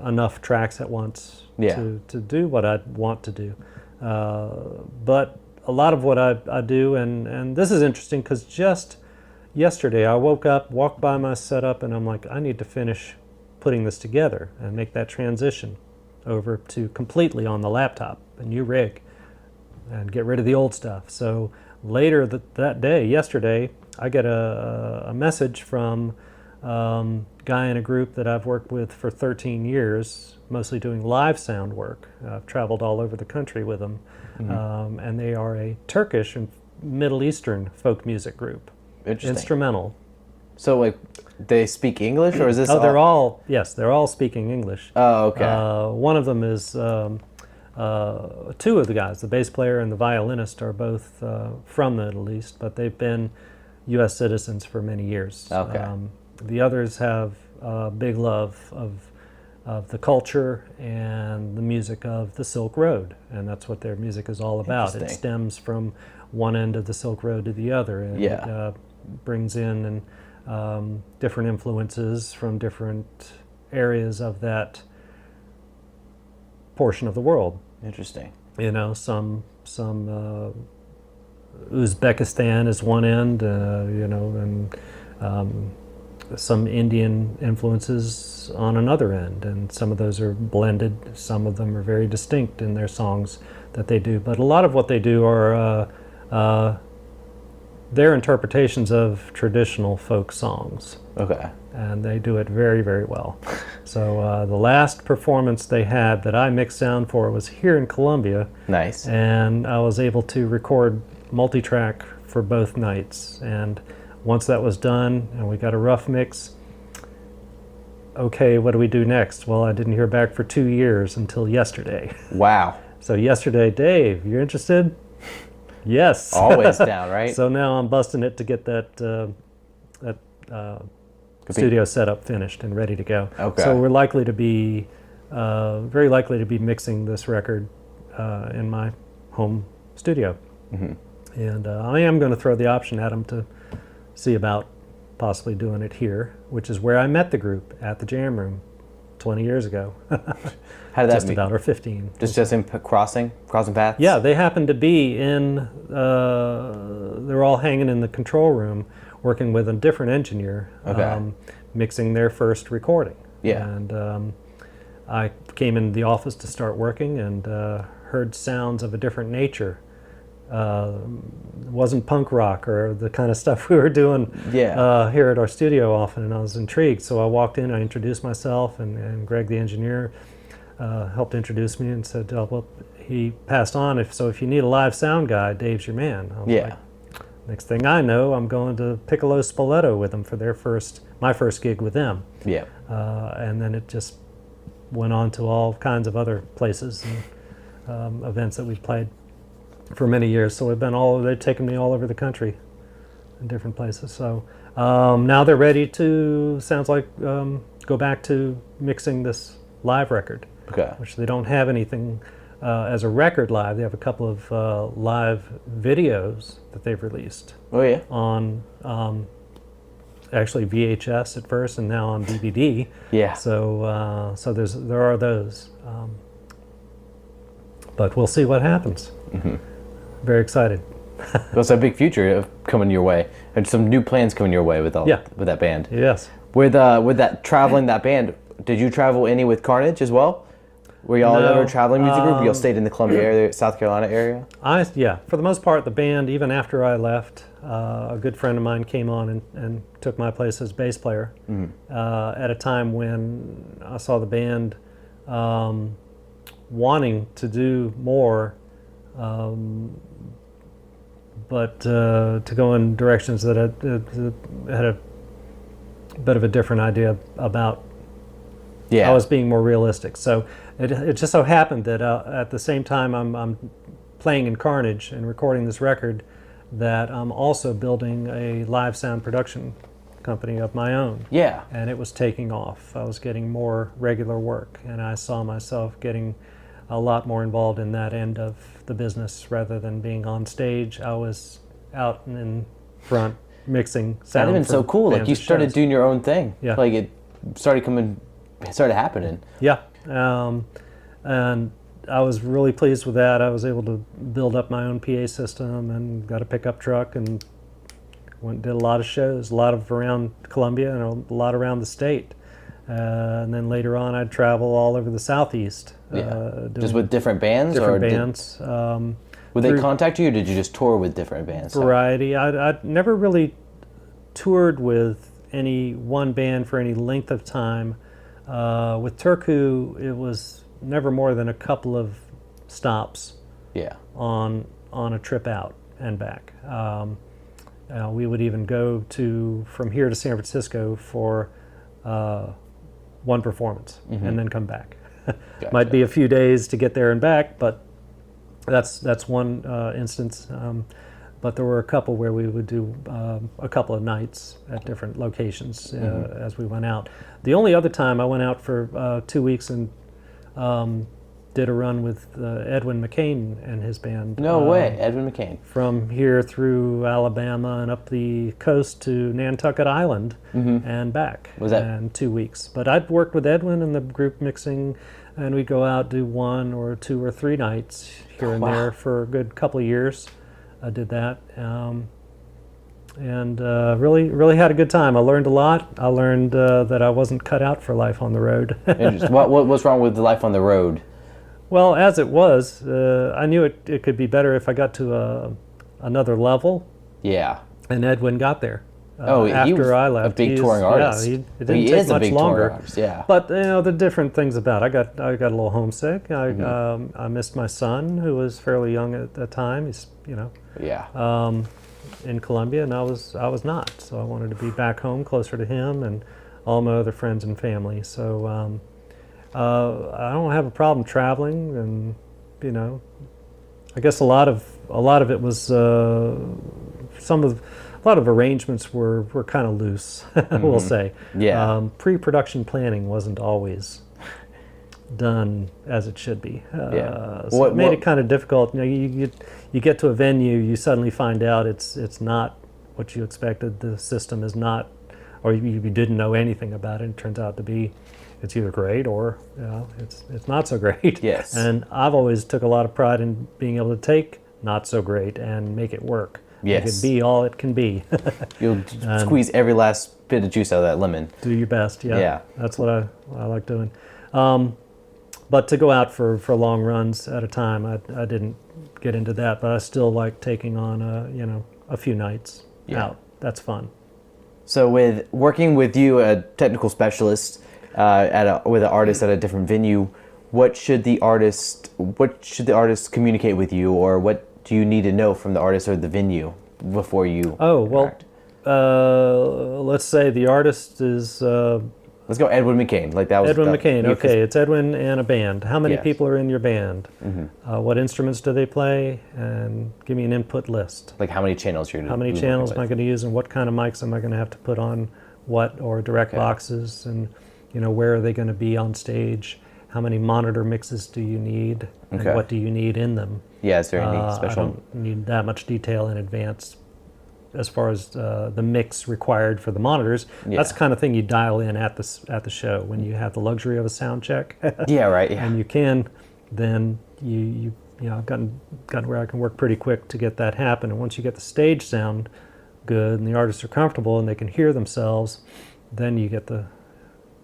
enough tracks at once to do what I want to do. But a lot of what I do, and this is interesting because just yesterday I woke up, walked by my setup, and I'm like, I need to finish putting this together and make that transition over to completely on the laptop, a new rig, and get rid of the old stuff. So later that day, yesterday, I get a message from a guy in a group that I've worked with for 13 years, mostly doing live sound work. I've traveled all over the country with them, and they are a Turkish and Middle Eastern folk music group. Interesting. Instrumental. So, like, they speak English, or is this? They're all speaking English. Oh, okay. One of them is two of the guys, the bass player and the violinist, are both from the Middle East, but they've been U.S. citizens for many years. Okay. The others have a big love of the culture and the music of the Silk Road, and that's what their music is all about. It stems from one end of the Silk Road to the other, and it brings in different influences from different areas of that portion of the world. Interesting. Some Uzbekistan is one end, and some Indian influences on another end, and some of those are blended. Some of them are very distinct in their songs that they do, but a lot of what they do are their interpretations of traditional folk songs. Okay. And they do it very, very well. So the last performance they had that I mixed sound for was here in Columbia. Nice. And I was able to record multi-track for both nights. And once that was done and we got a rough mix, okay, what do we do next? Well, I didn't hear back for 2 years until yesterday. Wow. So yesterday, Dave, you're interested? Yes. Always down, right? So now I'm busting it to get that studio setup finished and ready to go. Okay. So we're likely to be, very likely to be mixing this record in my home studio. And I am going to throw the option at them to see about possibly doing it here, which is where I met the group, at the Jam Room. 20 years ago. How did that Just meet? about, or 15. Just in crossing paths? Yeah, they happened to be in, they were all hanging in the control room working with a different engineer, mixing their first recording. Yeah. And I came into the office to start working and heard sounds of a different nature. It wasn't punk rock or the kind of stuff we were doing here at our studio often, and I was intrigued. So I walked in, I introduced myself, and Greg, the engineer, helped introduce me and said, well, he passed on, if you need a live sound guy, Dave's your man. I was like, next thing I know, I'm going to Piccolo Spoleto with them for my first gig with them. Yeah. And then it just went on to all kinds of other places and events that we've played for many years. So they've taken me all over the country in different places. So now they're ready to, sounds like, go back to mixing this live record, which they don't have anything as a record live. They have a couple of live videos that they've released. Oh yeah. On actually VHS at first, and now on DVD. Yeah. So there are those, but we'll see what happens. Mm-hmm. Very excited. There's a big future of coming your way, and some new plans coming your way with that band. Yes. With that traveling that band, did you travel any with Carnage as well? Were y'all ever a traveling music group? Y'all stayed in the Columbia area, South Carolina area? For the most part, the band, even after I left, a good friend of mine came on and took my place as bass player at a time when I saw the band wanting to do more, but to go in directions that I had a bit of a different idea about. I was being more realistic. So it just so happened that at the same time I'm playing in Carnage and recording this record, that I'm also building a live sound production company of my own. Yeah. And it was taking off. I was getting more regular work, and I saw myself getting a lot more involved in that end of the business rather than being on stage. I was out in front mixing sound. That'd have been so cool. Like you started doing your own thing. Yeah. Like it started happening. Yeah. And I was really pleased with that. I was able to build up my own PA system and got a pickup truck and did a lot of shows, a lot of around Columbia and a lot around the state. And then later on, I'd travel all over the Southeast. Just with different bands? Different bands. Would they contact you, or did you just tour with different bands? Variety. I'd never really toured with any one band for any length of time. With Turku, it was never more than a couple of stops on a trip out and back. We would even go from here to San Francisco for one performance and then come back. Gotcha. Might be a few days to get there and back, but that's one instance. But there were a couple where we would do a couple of nights at different locations as we went out. The only other time I went out for 2 weeks and did a run with Edwin McCain and his band. No way, Edwin McCain. From here through Alabama and up the coast to Nantucket Island and back. Was that? And 2 weeks. But I'd worked with Edwin and the group mixing, and we'd go out, do 1 or 2 or 3 nights here and there for a good couple of years. I did that. And really had a good time. I learned a lot. I learned that I wasn't cut out for life on the road. What's wrong with the life on the road? Well, as it was, I knew it could be better if I got to another level. Yeah. And Edwin got there. After I left, a big touring artist. Yeah, it didn't take much longer. Artist, yeah. But the different things about it. I got a little homesick. I missed my son, who was fairly young at the time. He's in Columbia, and I was not. So I wanted to be back home, closer to him and all my other friends and family. So I don't have a problem traveling, and I guess a lot of it was a lot of arrangements were kind of loose, we'll say. Yeah. Pre-production planning wasn't always done as it should be. So it made it kind of difficult. You get to a venue, you suddenly find out it's not what you expected. The system is not, or you didn't know anything about it. It turns out to be it's either great or it's not so great. Yes. And I've always took a lot of pride in being able to take not so great and make it work. Yes. Make it be all it can be. You'll squeeze every last bit of juice out of that lemon. Do your best. Yeah. Yeah. That's what I like doing. But to go out for long runs at a time, I didn't get into that. But I still like taking on a few nights out. That's fun. So with working with you, a technical specialist, with an artist at a different venue, what should the artist communicate with you, or what do you need to know from the artist or the venue before you interact? Let's say the artist is Let's go Edwin McCain. Like that was Edwin McCain. Okay, it's Edwin and a band. How many Yes. people are in your band? What instruments do they play? And give me an input list. like how many channels you're How many working channels with. am I going to use, and what kind of mics am I going to have to put on what, or direct boxes, and where are they going to be on stage? How many monitor mixes do you need, and Okay. what do you need in them? Yeah, is there any I special? don't need that much detail in advance as far as the mix required for the monitors. That's the kind of thing you dial in at the show when you have the luxury of a sound check. Yeah, right. Yeah. And you can, then I've gotten where I can work pretty quick to get that happen. And once you get the stage sound good and the artists are comfortable and they can hear themselves, then you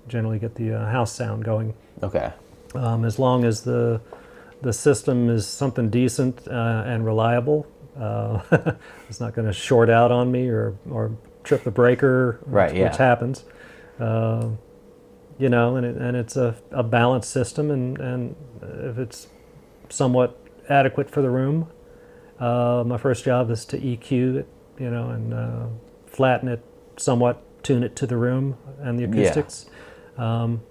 generally get the house sound going. Okay. As long as the system is something decent and reliable, it's not going to short out on me or trip the breaker, Right, which yeah. happens. And it's a balanced system, and if it's somewhat adequate for the room, my first job is to EQ it, and flatten it somewhat, tune it to the room and the acoustics.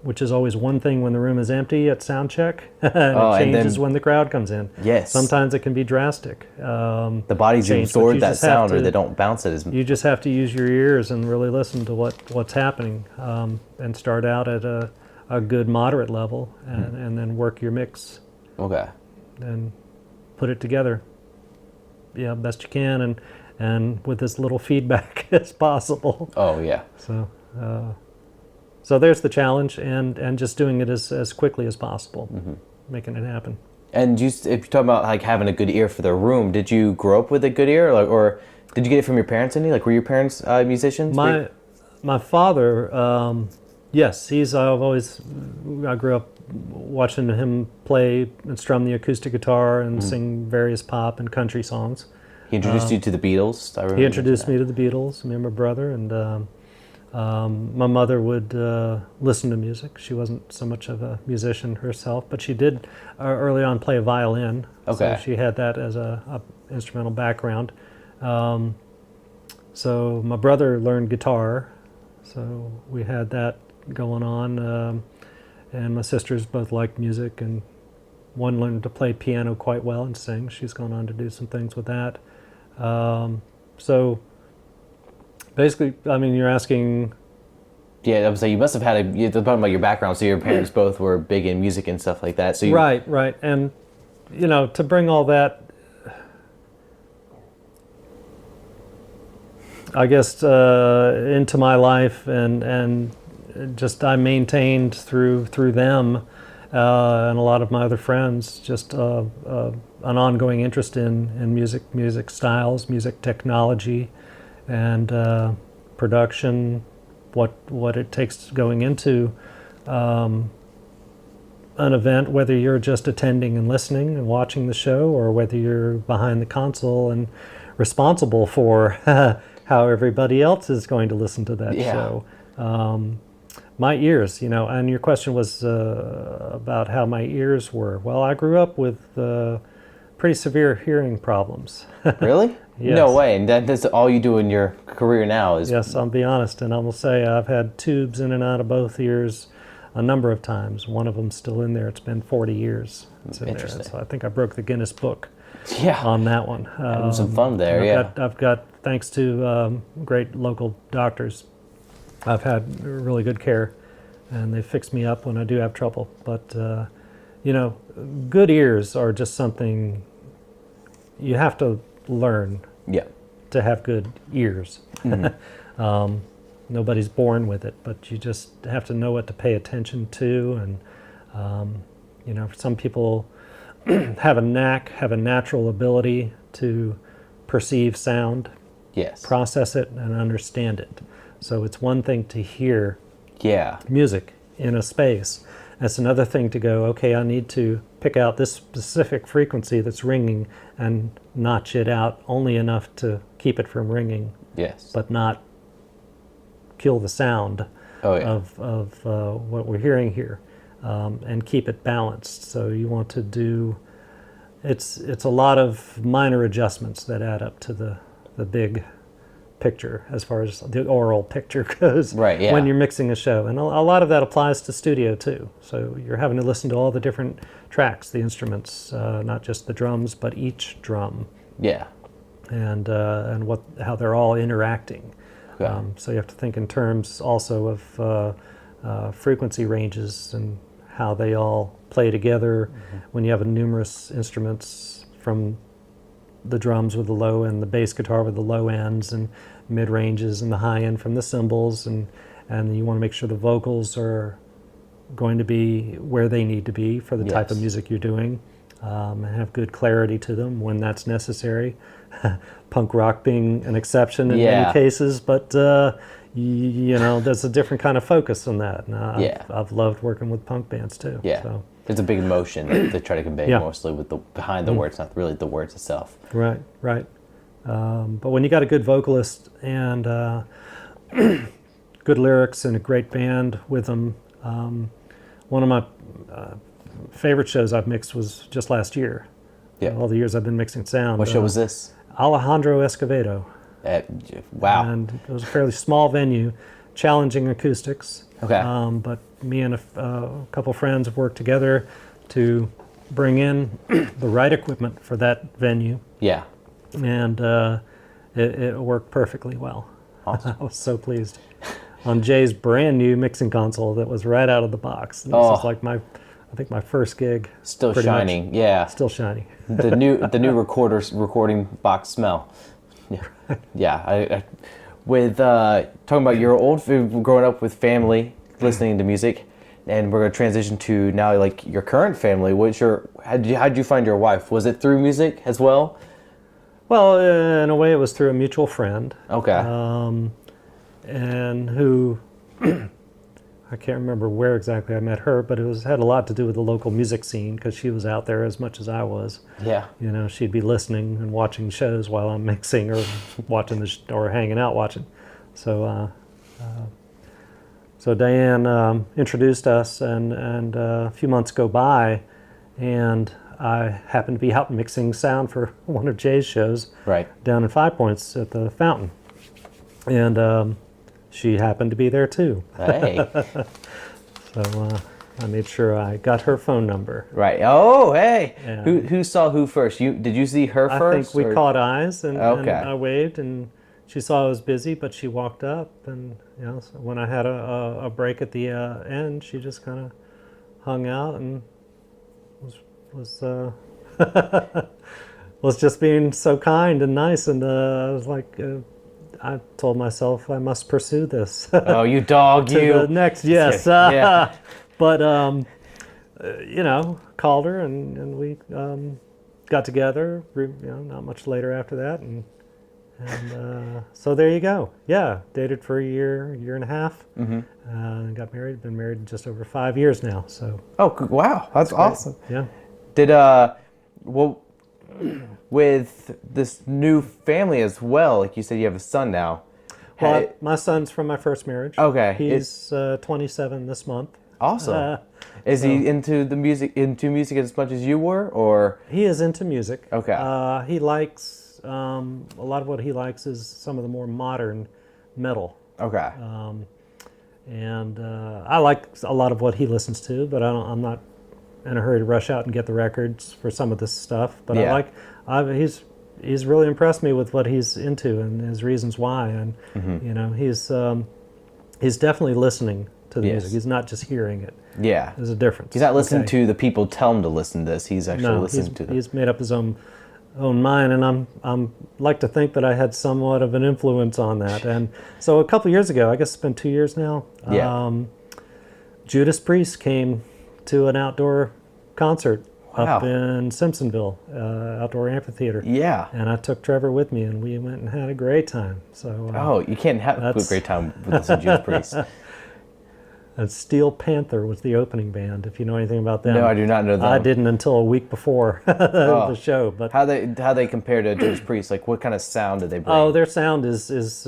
Which is always one thing when the room is empty at sound check, and it changes when the crowd comes in. Yes. Sometimes it can be drastic. The bodies change, but absorb you that just have sound, or to- they don't bounce it as much. You just have to use your ears and really listen to what's happening, and start out at a good moderate level, and then work your mix Okay. and put it together, best you can, and with as little feedback as possible. Oh yeah. So there's the challenge, and just doing it as quickly as possible, making it happen. And if you're talking about like having a good ear for the room, did you grow up with a good ear, or did you get it from your parents? Like were your parents musicians? My father, yes, I grew up watching him play and strum the acoustic guitar and sing various pop and country songs. He introduced you to the Beatles. I remember He introduced me to the Beatles, me and my brother, and my mother would listen to music. She wasn't so much of a musician herself, but she did early on play a violin. Okay. So she had that as a instrumental background. So my brother learned guitar, so we had that going on. And my sisters both liked music, and one learned to play piano quite well and sing. She's gone on to do some things with that. So basically, I mean, you're asking. Yeah, I was saying you must have had you're talking about your background. So your parents both were big in music and stuff like that. So you, Right, and to bring all that, I guess, into my life, and just I maintained through them, and a lot of my other friends, just an ongoing interest in music styles, music technology, and production, what it takes going into an event, whether you're just attending and listening and watching the show, or whether you're behind the console and responsible for how everybody else is going to listen to that show. My ears, and your question was about how my ears were. Well, I grew up with pretty severe hearing problems. Really? Yes. No way. And that's all you do in your career now is. Yes, I'll be honest, and I will say I've had tubes in and out of both ears a number of times. One of them's still in there. It's been 40 years. It's in there. Interesting. So I think I broke the Guinness Book Yeah. on that one. Having some fun there. I've got, thanks to great local doctors, I've had really good care, and they fix me up when I do have trouble. But good ears are just something you have to learn Yeah. to have good ears. nobody's born with it, but you just have to know what to pay attention to. And some people have a natural ability to perceive sound, Yes. process it, and understand it. So it's one thing to hear Yeah. music in a space. It's another thing to go, okay, I need to pick out this specific frequency that's ringing and notch it out only enough to keep it from ringing, Yes. but not kill the sound of what we're hearing here, and keep it balanced. So you want to do, it's a lot of minor adjustments that add up to the big picture as far as the oral picture goes. Right, yeah. When you're mixing a show. And a lot of that applies to studio too. So you're having to listen to all the different tracks, the instruments, not just the drums, but each drum. Yeah. And how they're all interacting. Okay. So you have to think in terms also of frequency ranges and how they all play together. When you have numerous instruments, from the drums with the low and the bass guitar with the low ends, and mid ranges and the high end from the cymbals, and you want to make sure the vocals are going to be where they need to be for the type of music you're doing, and have good clarity to them when that's necessary. Punk rock being an exception in many cases, but there's a different kind of focus on that. And I've loved working with punk bands too. Yeah. So. There's a big emotion that they try to convey mostly with behind the words, not really the words itself. Right. But when you got a good vocalist and good lyrics and a great band with them, one of my favorite shows I've mixed was just last year. Yeah. All the years I've been mixing sound. What show was this? Alejandro Escovedo. Wow. And it was a fairly small venue, challenging acoustics. Okay. But me and a couple friends worked together to bring in the right equipment for that venue. Yeah. And it worked perfectly well. Awesome. I was so pleased. On Jay's brand new mixing console that was right out of the box. This was like my first gig. Still shining. Much. Yeah. Still shining. the new recording box smell. Yeah. Yeah. I with talking about your growing up with family, listening to music, and we're gonna transition to now like your current family. How'd you find your wife? Was it through music as well? Well, in a way, it was through a mutual friend. Okay. And who I can't remember where exactly I met her, but it had a lot to do with the local music scene because she was out there as much as I was. Yeah. She'd be listening and watching shows while I'm mixing or watching or hanging out watching. So Diane introduced us, and a few months go by, and I happened to be out mixing sound for one of Jay's shows down in Five Points at the Fountain. And she happened to be there too. Hey. So I made sure I got her phone number. Right. Oh, hey. Yeah. Who saw who first? Did you see her first? I think we caught eyes, and Okay. I waved, and she saw I was busy, but she walked up, and so when I had a break at the end, she just kind of hung out and was just being so kind and nice, and I was like, I told myself I must pursue this. Oh, you dog, to you. the next, yes. Yeah. But called her, and we got together. Not much later after that, and so there you go. Yeah, dated for a year and a half, and got married. Been married just over 5 years now. So. Oh, wow, that's awesome. Yeah. Did with this new family as well, like you said, you have a son now. Well, my son's from my first marriage. Okay. He's 27 this month. Awesome. Is he into music as much as you were, or? He is into music. Okay. He likes a lot of what he likes is some of the more modern metal. Okay. And I like a lot of what he listens to, but I'm not in a hurry to rush out and get the records for some of this stuff. But Yeah. he's really impressed me with what he's into and his reasons why. And he's definitely listening to the music. He's not just hearing it. Yeah. There's a difference. He's not listening to the people tell him to listen to this. He's actually listening to them. He's made up his own own mine, and I'm like to think that I had somewhat of an influence on that. And so a couple years ago, I guess it's been 2 years now. Yeah. Judas Priest came to an outdoor concert up Wow. in Simpsonville, outdoor amphitheater. Yeah. And I took Trevor with me, and we went and had a great time. So Oh, you can't have a great time with this Judas Priest. and Steel Panther was the opening band, if you know anything about them. No, I do not know them. I didn't until a week before the show. But how they compare to Judas Priest? Like, what kind of sound did they bring? oh, their sound is it's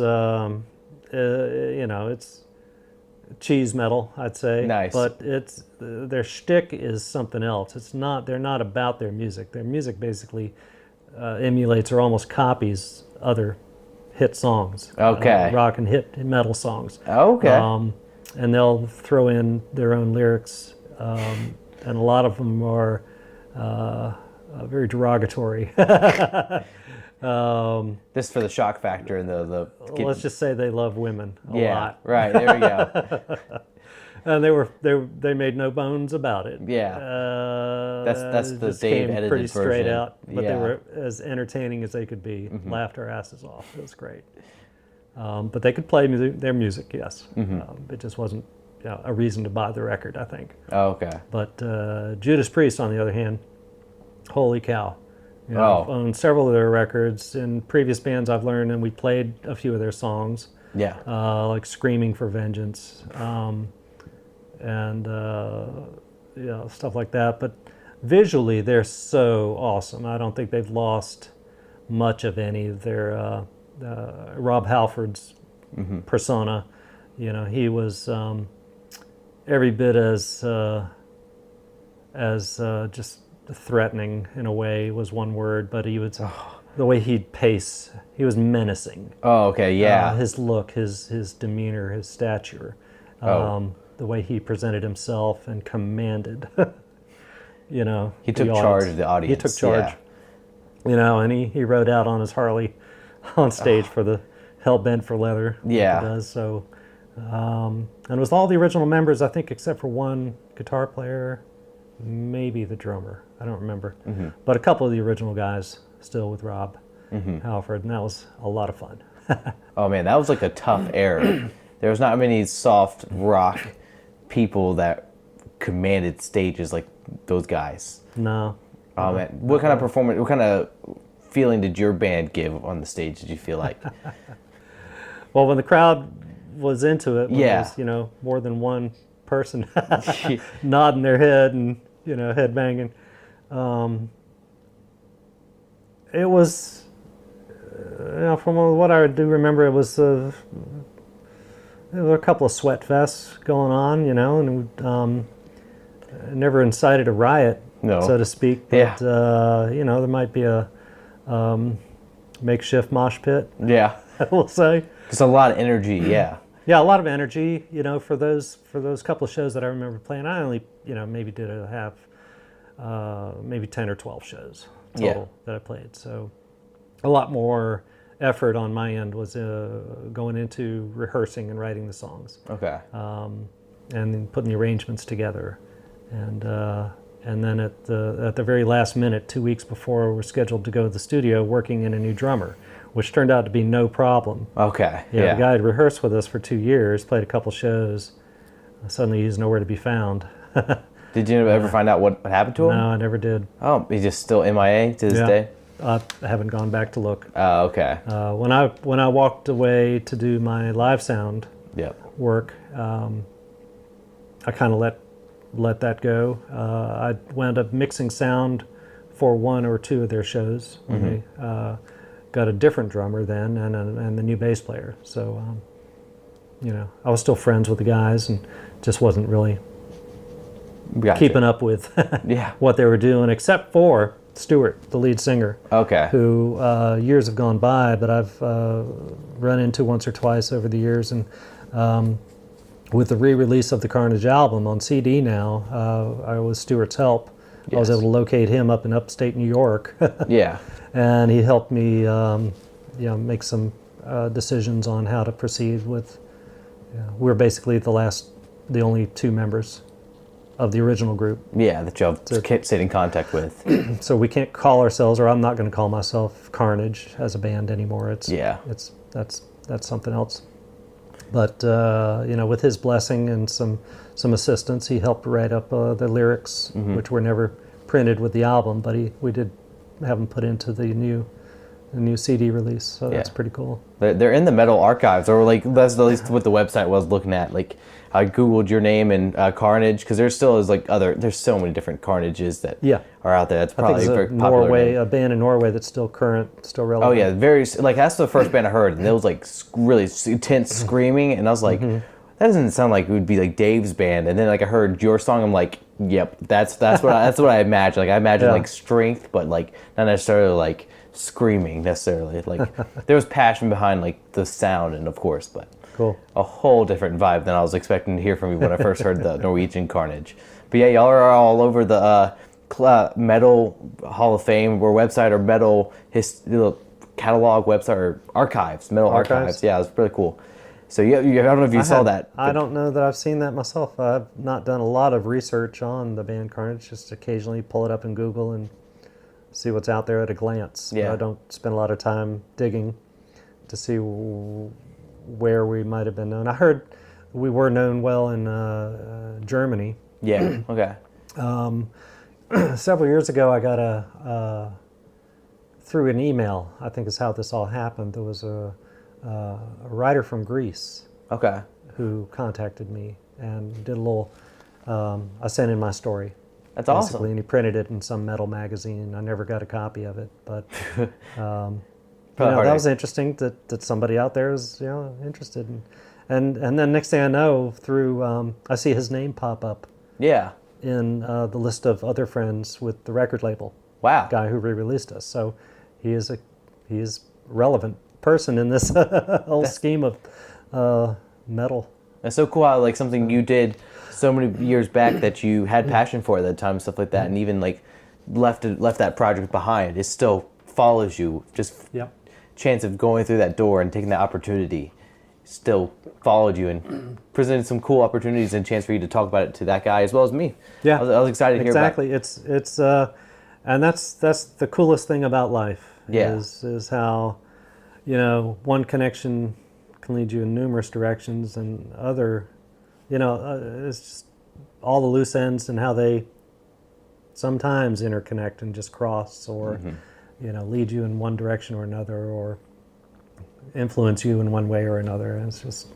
cheese metal, I'd say. Nice. But it's their shtick is something else. They're not about their music. Their music basically emulates or almost copies other hit songs. Okay. Rock and hit metal songs. Okay. And they'll throw in their own lyrics, and a lot of them are very derogatory. Just for the shock factor and the Let's just say they love women a yeah, lot. right. There we go. And they made no bones about it. Yeah. That's it the just Dave came edited pretty straight version. out, but they Yeah. were as entertaining as they could be. Laughed our asses off. It was great. But they could play their music, yes. It just wasn't a reason to buy the record, I think. Oh, okay. But Judas Priest, on the other hand, holy cow. I've owned several of their records. In previous bands I've learned, and we played a few of their songs. Yeah. Like Screaming for Vengeance, and stuff like that. But visually, they're so awesome. I don't think they've lost much of any of their Rob Halford's persona. He was every bit as just threatening in a way was one word, but he was the way he'd pace. He was menacing. Oh, okay. Yeah. His look, his demeanor, his stature, the way he presented himself and commanded. He took charge of the audience. He took charge. And he rode out on his Harley on stage for the Hell Bent for Leather. Yeah. He does so. And it was all the original members, I think, except for one guitar player, maybe the drummer. I don't remember. But a couple of the original guys still with Rob Halford, and that was a lot of fun. Oh man, that was like a tough era. There was not many soft rock people that commanded stages like those guys. No. Oh man, what kind of feeling did your band give on the stage? Did you feel like? Well, when the crowd was into it, when Yeah. there was, more than one person nodding their head and head banging, it was from what I do remember, it was there were a couple of sweat fests going on, and never incited a riot, No. so to speak. But, Yeah. there might be a makeshift mosh pit, Yeah, we'll say. just a lot of energy. Yeah. Yeah, a lot of energy, for those couple of shows that I remember playing. I only, maybe did maybe 10 or 12 shows total that I played. So a lot more effort on my end was going into rehearsing and writing the songs, Okay. and then putting the arrangements together. And then at the very last minute, 2 weeks before we're scheduled to go to the studio, working in a new drummer, which turned out to be no problem. Okay. The guy had rehearsed with us for 2 years, played a couple shows. Suddenly he's nowhere to be found. Did you ever find out what happened to him? No, I never did. Oh, he's just still MIA to this day? I haven't gone back to look. Oh, okay. When I walked away to do my live sound work, I kind of let that go. I wound up mixing sound for one or two of their shows. They got a different drummer then and the new bass player. So, I was still friends with the guys and just wasn't really Gotcha. keeping up with what they were doing, except for Stewart, the lead singer. Okay. Who years have gone by, but I've run into once or twice over the years. And with the re-release of the Carnage album on CD now, I was Stewart's help. I was able to locate him up in upstate New York. Yeah. And he helped me make some decisions on how to proceed with. We're basically the only two members of the original group. Yeah, that y'all stayed in contact with. So we can't call ourselves, or I'm not going to call myself Carnage as a band anymore. That's something else. But with his blessing and some assistance, he helped write up the lyrics, which were never printed with the album, but we did have them put into the new CD release. So that's pretty cool. They're in the metal archives, or like that's at least what the website was looking at. Like I googled your name and Carnage, because there still is there's so many different Carnages that are out there. That's probably very popular. A band in Norway that's still current, still relevant. Oh yeah, that's the first band I heard, and it was like really intense screaming, and I was like, that doesn't sound like it would be like Dave's band. And then like I heard your song, I'm like, yep, that's what I imagine. Like I imagine like strength, but like not necessarily like screaming necessarily. Like there was passion behind like the sound, and of course, but a whole different vibe than I was expecting to hear from you when I first heard the Norwegian Carnage. But yeah, y'all are all over the Metal Hall of Fame or website, or metal catalog website, or archives, metal archives. Yeah, it's really cool. So I don't know if you saw that. I don't know that I've seen that myself. I've not done a lot of research on the band Carnage, just occasionally pull it up in Google and see what's out there at a glance. Yeah. But I don't spend a lot of time digging to see where we might have been known. I heard we were known well in Germany. Yeah, okay. Several years ago, I got through an email, I think is how this all happened. There was a writer from Greece, who contacted me and did a little. I sent in my story. That's awesome. And he printed it in some metal magazine. I never got a copy of it, but that was interesting that somebody out there is interested in. And then next thing I know, through I see his name pop up. Yeah. In the list of other friends with the record label. Wow. Guy who re-released us. So he is relevant person in this whole scheme of metal. It's so cool how like something you did so many years back that you had passion for at that time, stuff like that, and even like left that project behind. It still follows you. Just chance of going through that door and taking that opportunity still followed you and presented some cool opportunities and chance for you to talk about it to that guy as well as me. Yeah, I was excited to hear about it. Exactly. It's and that's the coolest thing about life. Yeah. Is how one connection can lead you in numerous directions, and other it's just all the loose ends and how they sometimes interconnect and just cross, or lead you in one direction or another, or influence you in one way or another. And it's just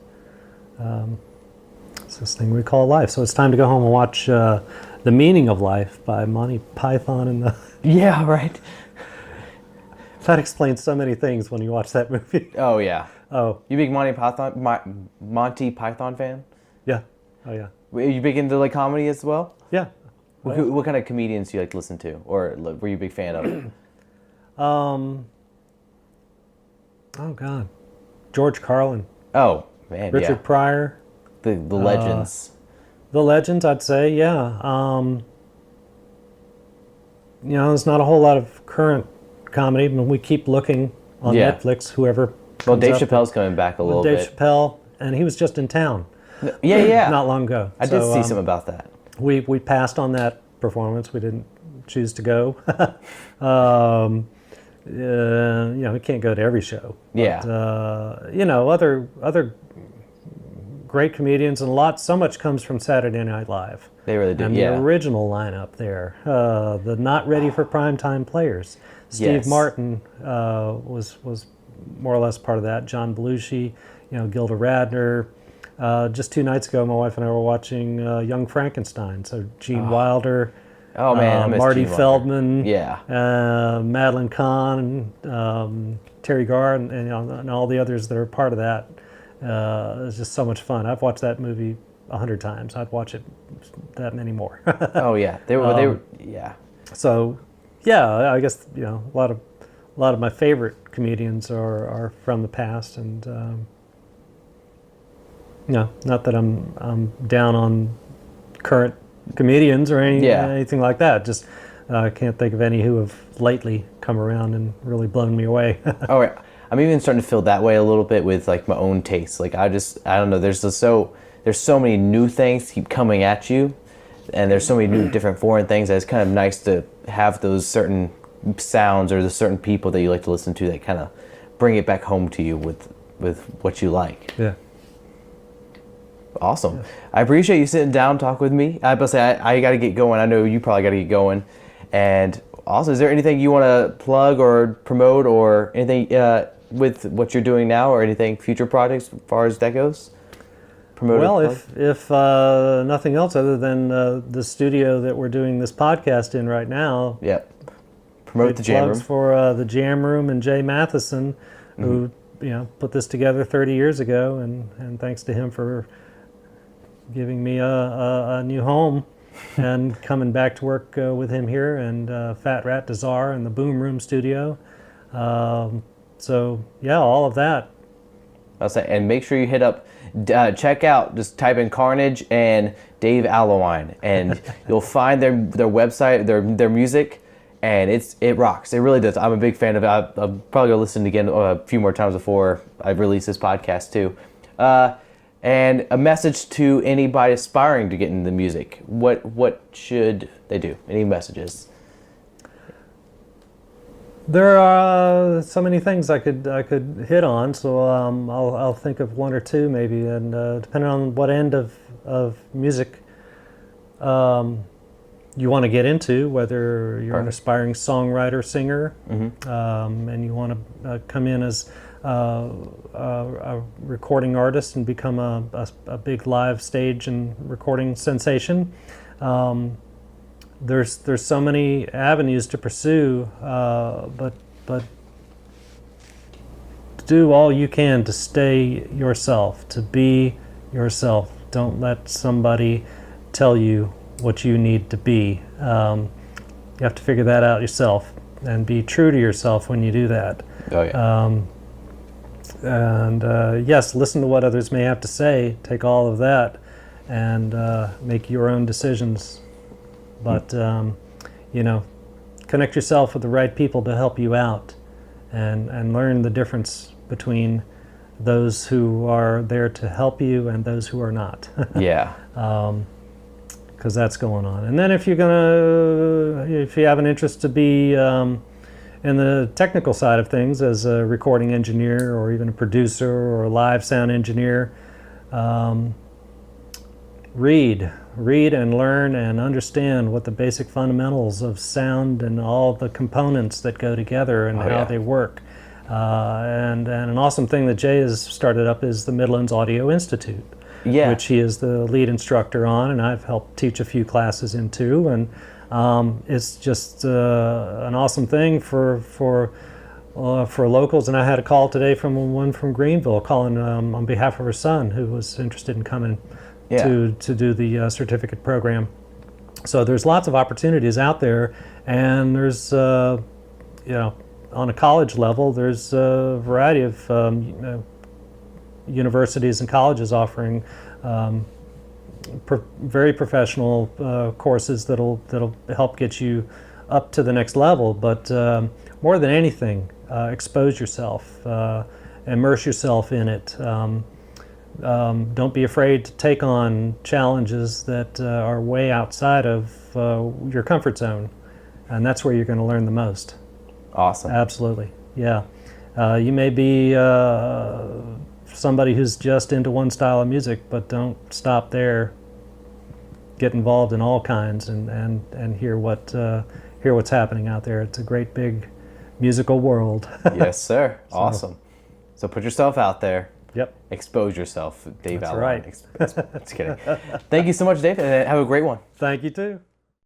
it's this thing we call life. So it's time to go home and watch The Meaning of Life by Monty Python and the... Yeah, right. That explains so many things when you watch that movie. Oh, yeah. Oh. You big Monty Python fan? Yeah. Oh, yeah. Are you big into like comedy as well? Yeah. What kind of comedians do you like to listen to, or were you a big fan of? Oh God, George Carlin. Oh man, Richard Pryor. The legends. The legends, I'd say, yeah. There's not a whole lot of current comedy, but we keep looking on Netflix. Whoever. Well, Dave Chappelle's coming back a little bit. Dave Chappelle, and he was just in town. Yeah. Not long ago. I did see something about that. We passed on that performance. We didn't choose to go. We can't go to every show. Yeah. But, other great comedians, and so much comes from Saturday Night Live. They really do. And the original lineup there, the not ready for primetime players. Steve Martin was more or less part of that. John Belushi, Gilda Radner. Just 2 nights ago, my wife and I were watching Young Frankenstein. So Gene Wilder. Oh man, I miss Marty Gene Feldman, Wilder. Madeline Kahn, Terry Garr, and all the others that are part of that. It's just so much fun. I've watched that movie 100 times. I'd watch it that many more. Oh yeah, they were. So, yeah, I guess a lot of my favorite comedians are from the past, and not that I'm down on current comedians or anything like that. Just I can't think of any who have lately come around and really blown me away. Oh yeah, I'm even starting to feel that way a little bit with like my own taste. Like I don't know. There's so many new things keep coming at you and there's so many new different foreign things that it's kind of nice to have those certain sounds or the certain people that you like to listen to that kind of bring it back home to you with what you like. Yeah. Awesome. Yeah. I appreciate you sitting down, talk with me. I must say I got to get going. I know you probably got to get going. And also, is there anything you want to plug or promote or anything with what you're doing now or anything future projects as far as that goes? Well, if nothing else other than the studio that we're doing this podcast in right now. Yeah. Promote the jam room. Plugs for the jam room and Jay Matheson, who put this together 30 years ago, and thanks to him for giving me a new home and coming back to work with him here, and Fat Rat Dazar and the Boom Room studio. So yeah, all of that. I'll say, and make sure you hit up, check out, just type in Carnage and Dave Alewine, and you'll find their website, their music. And it rocks. It really does. I'm a big fan of it. I'm probably going to listen again a few more times before I release this podcast too. And a message to anybody aspiring to get into the music. What should they do? Any messages? There are so many things I could hit on, so I'll think of one or two maybe, and depending on what end of music you want to get into, whether you're an aspiring songwriter, singer, and you want to come in as a recording artist and become a big live stage and recording sensation. There's so many avenues to pursue, but do all you can to stay yourself, to be yourself. Don't let somebody tell you what you need to be. You have to figure that out yourself and be true to yourself when you do that. Oh yeah. And yes, listen to what others may have to say, take all of that, and make your own decisions. But connect yourself with the right people to help you out, and learn the difference between those who are there to help you and those who are not. Yeah. Because that's going on. And then if you have an interest to be in the technical side of things as a recording engineer or even a producer or a live sound engineer, read and learn and understand what the basic fundamentals of sound and all the components that go together and how they work. And an awesome thing that Jay has started up is the Midlands Audio Institute. Yeah. Which he is the lead instructor on, and I've helped teach a few classes in too. And it's just an awesome thing for locals. And I had a call today from one from Greenville calling on behalf of her son, who was interested in coming to do the certificate program. So there's lots of opportunities out there, and there's on a college level, there's a variety of universities and colleges offering very professional courses that'll help get you up to the next level. But more than anything, expose yourself, immerse yourself in it. Don't be afraid to take on challenges that are way outside of your comfort zone, and that's where you're going to learn the most. Awesome. Absolutely, yeah. You may be somebody who's just into one style of music, but don't stop there. Get involved in all kinds and hear what's happening out there. It's a great big musical world. Yes, sir. Awesome. So put yourself out there. Yep. Expose yourself, Dave Alewine. Right. Just kidding. Thank you so much, Dave, and have a great one. Thank you too.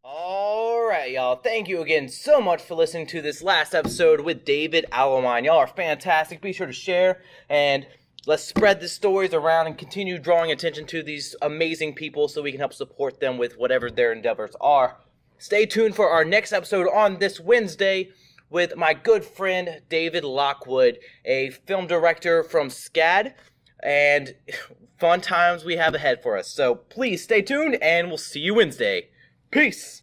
All right, y'all. Thank you again so much for listening to this last episode with David Alewine. Y'all are fantastic. Be sure to share, and let's spread the stories around and continue drawing attention to these amazing people so we can help support them with whatever their endeavors are. Stay tuned for our next episode on this Wednesday with my good friend David Lockwood, a film director from SCAD, and fun times we have ahead for us. So please stay tuned, and we'll see you Wednesday. Peace!